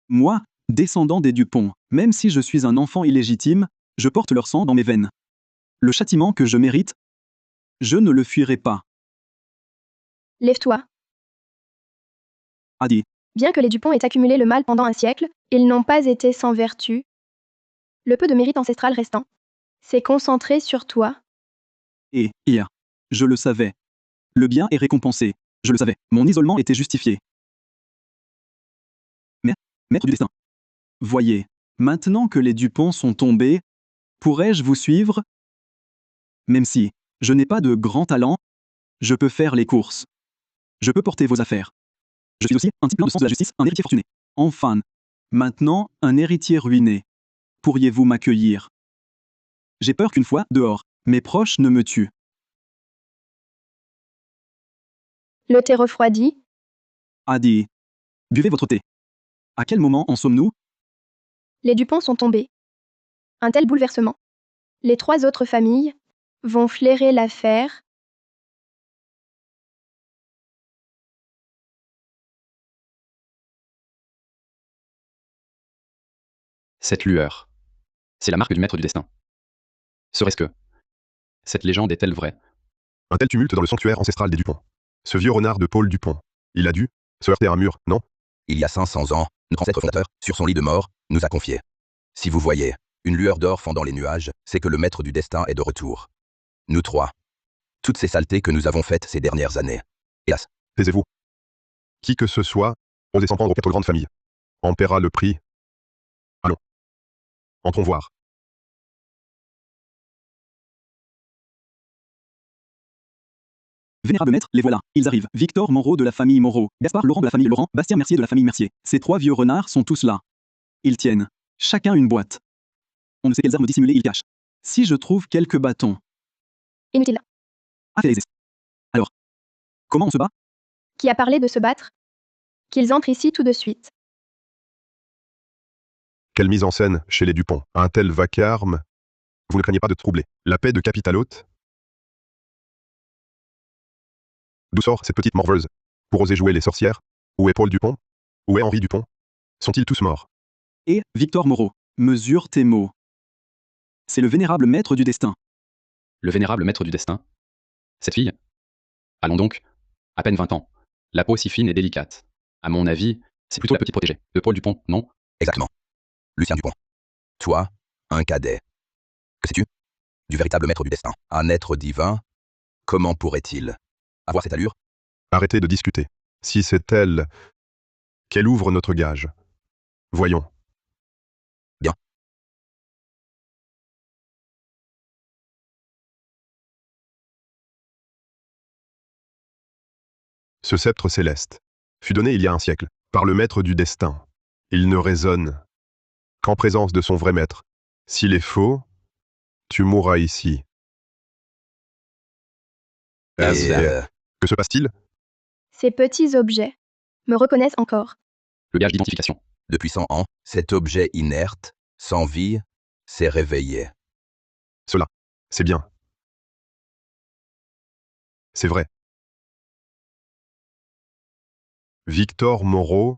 Moi, descendant des Dupont, même si je suis un enfant illégitime, je porte leur sang dans mes veines. Le châtiment que je mérite, je ne le fuirai pas. lève-toi. A dit. Bien que les Dupont aient accumulé le mal pendant un siècle, ils n'ont pas été sans vertu. Le peu de mérite ancestral restant s'est concentré sur toi. Et, hier. Je le savais. Le bien est récompensé. Je le savais. Mon isolement était justifié. Mais, maître du destin. Voyez, maintenant que les Dupont sont tombés, pourrais-je vous suivre? Même si je n'ai pas de grand talent, je peux faire les courses. Je peux porter vos affaires. Je suis aussi un type plein de sens de la justice, un héritier fortuné. Enfin, maintenant, un héritier ruiné. Pourriez-vous m'accueillir? J'ai peur qu'une fois, dehors, mes proches ne me tuent. Le thé refroidi. Adi, buvez votre thé. À quel moment en sommes-nous? Les Dupont sont tombés. Un tel bouleversement. Les 3 autres familles vont flairer l'affaire. Cette lueur, c'est la marque du maître du destin. Serait-ce que cette légende est-elle vraie? Un tel tumulte dans le sanctuaire ancestral des Dupont. Ce vieux renard de Paul Dupont. Il a dû se heurter à un mur, non? Il y a 500 ans, notre ancêtre fondateur, sur son lit de mort, nous a confié. Si vous voyez une lueur d'or fendant les nuages, c'est que le maître du destin est de retour. Nous 3. Toutes ces saletés que nous avons faites ces dernières années. Hélas. Taisez-vous. Qui que ce soit, osez s'en prendre aux 4 grandes familles. En paiera le prix. Allons. Entrons voir. Vénérable maître, les voilà. Ils arrivent. Victor Moreau de la famille Moreau, Gaspard Laurent de la famille Laurent, Bastien Mercier de la famille Mercier. Ces 3 vieux renards sont tous là. Ils tiennent chacun une boîte. On ne sait quelles armes dissimulées ils cachent. Si je trouve quelques bâtons. Inutile. Affaires. Alors, comment on se bat? Qui a parlé de se battre? Qu'ils entrent ici tout de suite. Quelle mise en scène chez les Dupont. Un tel vacarme. Vous ne craignez pas de troubler la paix de Capital Haute? D'où sort cette petite morveuse pour oser jouer les sorcières? Où est Paul Dupont? Où est Henri Dupont? Sont-ils tous morts? Et, Victor Moreau, mesure tes mots. C'est le vénérable maître du destin. Le vénérable maître du destin? Cette fille? Allons donc. À peine 20 ans. La peau si fine et délicate. À mon avis, c'est plutôt la petite protégée de Paul Dupont, non? Exactement. Lucien Dupont. Toi, un cadet. Que sais-tu du véritable maître du destin? Un être divin? Comment pourrait-il avoir cette allure? Arrêtez de discuter. Si c'est elle, qu'elle ouvre notre gage. Voyons. Bien. Ce sceptre céleste fut donné il y a un siècle par le maître du destin. Il ne résonne qu'en présence de son vrai maître. S'il est faux, tu mourras ici. Que se passe-t-il? Ces petits objets me reconnaissent encore. Le gage d'identification. Depuis 100 ans, cet objet inerte, sans vie, s'est réveillé. Cela, c'est bien. C'est vrai. Victor Moreau,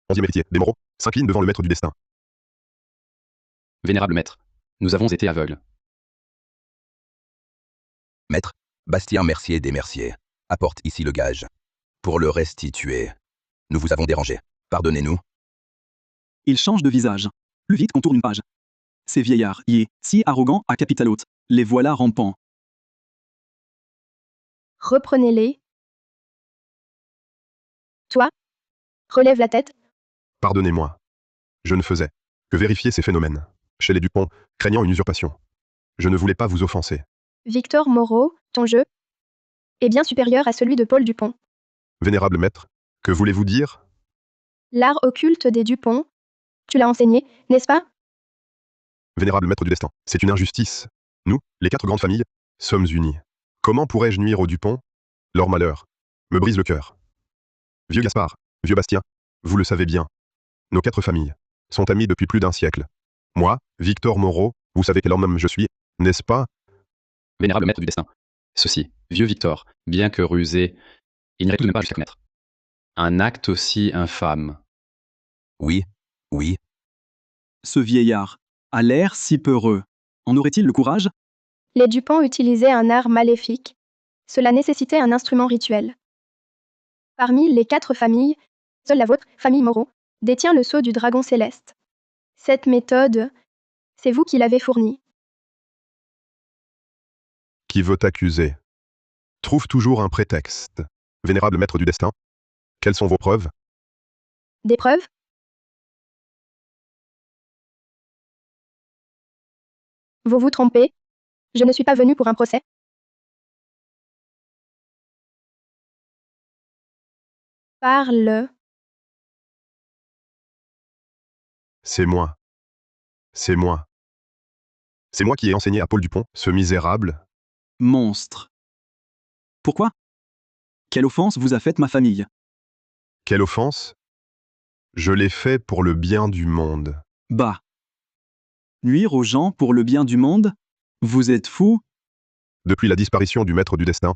11e héritier des Moreau, s'incline devant le maître du destin. Vénérable maître, nous avons été aveugles. Maître, Bastien Mercier des Merciers apporte ici le gage. Pour le restituer, nous vous avons dérangé. Pardonnez-nous. Il change de visage. Plus vite qu'on tourne une page. Ces vieillards, si arrogants à Capital Haute, les voilà rampants. Reprenez-les. Toi, relève la tête. Pardonnez-moi. Je ne faisais que vérifier ces phénomènes. Chez les Dupont, craignant une usurpation. Je ne voulais pas vous offenser. Victor Moreau, ton jeu est bien supérieur à celui de Paul Dupont. Vénérable maître, que voulez-vous dire? L'art occulte des Dupont, tu l'as enseigné, n'est-ce pas? Vénérable maître du destin, c'est une injustice. Nous, les 4 grandes familles, sommes unis. Comment pourrais-je nuire aux Dupont? Leur malheur me brise le cœur. Vieux Gaspard, vieux Bastien, vous le savez bien. Nos 4 familles sont amies depuis plus d'un siècle. Moi, Victor Moreau, vous savez quel homme je suis, n'est-ce pas? Vénérable maître du destin. Ceci, vieux Victor, bien que rusé, il n'irait tout de même pas jusqu'à commettre un acte aussi infâme. Oui, oui. Ce vieillard a l'air si peureux. En aurait-il le courage? Les Dupont utilisaient un art maléfique. Cela nécessitait un instrument rituel. Parmi les 4 familles, seule la vôtre, famille Moreau, détient le sceau du dragon céleste. Cette méthode, c'est vous qui l'avez fournie. Qui veut accuser? Trouve toujours un prétexte. Vénérable maître du destin, quelles sont vos preuves? Des preuves? Vous vous trompez. Je ne suis pas venu pour un procès. Parle. C'est moi. C'est moi. C'est moi qui ai enseigné à Paul Dupont, ce misérable. Monstre. Pourquoi? Quelle offense vous a faite ma famille? Quelle offense? Je l'ai fait pour le bien du monde. Bah. Nuire aux gens pour le bien du monde? Vous êtes fou? Depuis la disparition du maître du destin,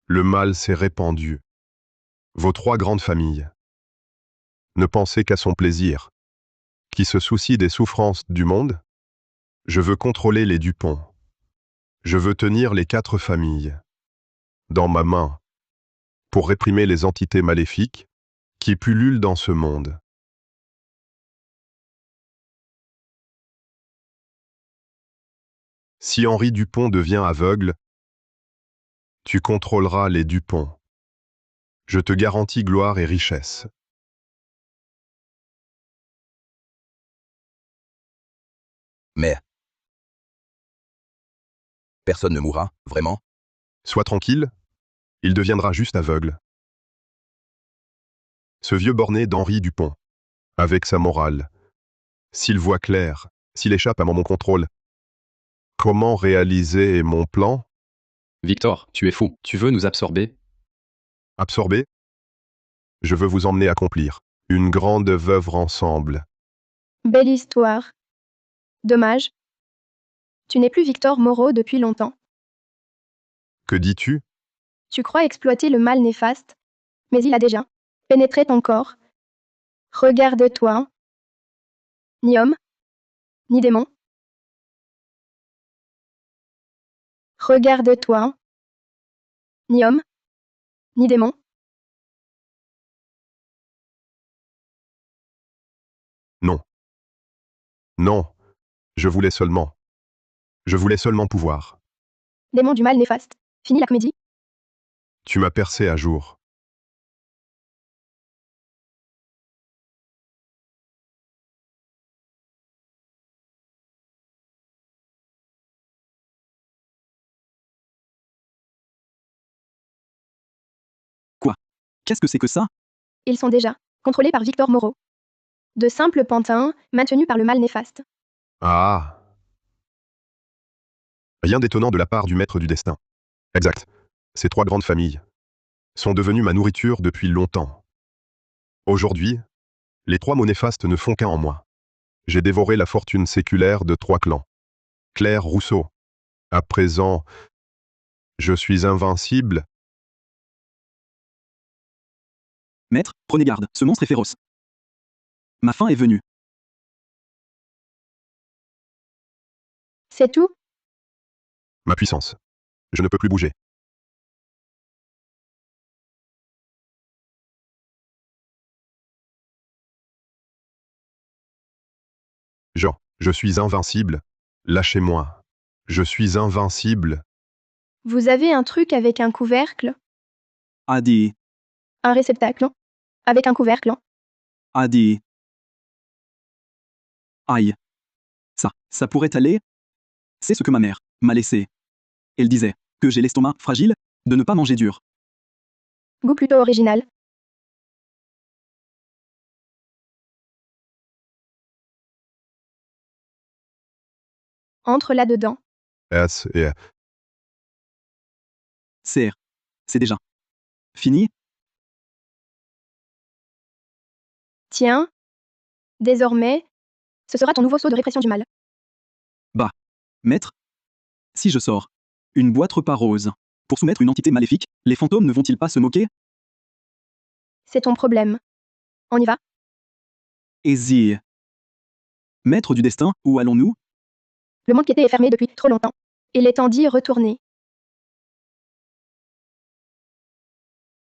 le mal s'est répandu. Vos 3 grandes familles ne pensez qu'à son plaisir. Qui se soucie des souffrances du monde? Je veux contrôler les Dupont. Je veux tenir les 4 familles dans ma main pour réprimer les entités maléfiques qui pullulent dans ce monde. Si Henri Dupont devient aveugle, tu contrôleras les Dupont. Je te garantis gloire et richesse. Mais personne ne mourra, vraiment? Sois tranquille, il deviendra juste aveugle. Ce vieux borné d'Henri Dupont, avec sa morale, s'il voit clair, s'il échappe à mon contrôle, comment réaliser mon plan? Victor, tu es fou. Tu veux nous absorber? Absorber? Je veux vous emmener accomplir une grande œuvre ensemble. Belle histoire. Dommage. Tu n'es plus Victor Moreau depuis longtemps. Que dis-tu? Tu crois exploiter le mal néfaste, mais il a déjà pénétré ton corps. Regarde-toi. Ni homme, ni démon. Regarde-toi. Ni homme, ni démon. Non. Non, je voulais seulement pouvoir. Démon du mal néfaste. Fini la comédie. Tu m'as percé à jour. Quoi? Qu'est-ce que c'est que ça? Ils sont déjà contrôlés par Victor Moreau. De simples pantins, maintenus par le mal néfaste. Ah! Rien d'étonnant de la part du maître du destin. Exact. Ces 3 grandes familles sont devenues ma nourriture depuis longtemps. Aujourd'hui, les 3 mots néfastes ne font qu'un en moi. J'ai dévoré la fortune séculaire de 3 clans. Claire Rousseau. À présent, je suis invincible. Maître, prenez garde, ce monstre est féroce. Ma fin est venue. C'est tout? Ma puissance. Je ne peux plus bouger. Jean, je suis invincible. Lâchez-moi. Je suis invincible. Vous avez un truc avec un couvercle? Adi, Un réceptacle? Avec un couvercle? Adi. Aïe. Ça pourrait aller? C'est ce que ma mère m'a laissé. Elle disait que j'ai l'estomac fragile, de ne pas manger dur. Goût plutôt original. Entre là-dedans. S et C'est déjà fini? Tiens. Désormais, ce sera ton nouveau sceau de répression du mal. Bah. Maître? Si je sors une boîte repas rose pour soumettre une entité maléfique, les fantômes ne vont-ils pas se moquer? C'est ton problème. On y va? Easy. Maître du destin, où allons-nous? Le monde qui était est fermé depuis trop longtemps. Il est temps d'y retourner.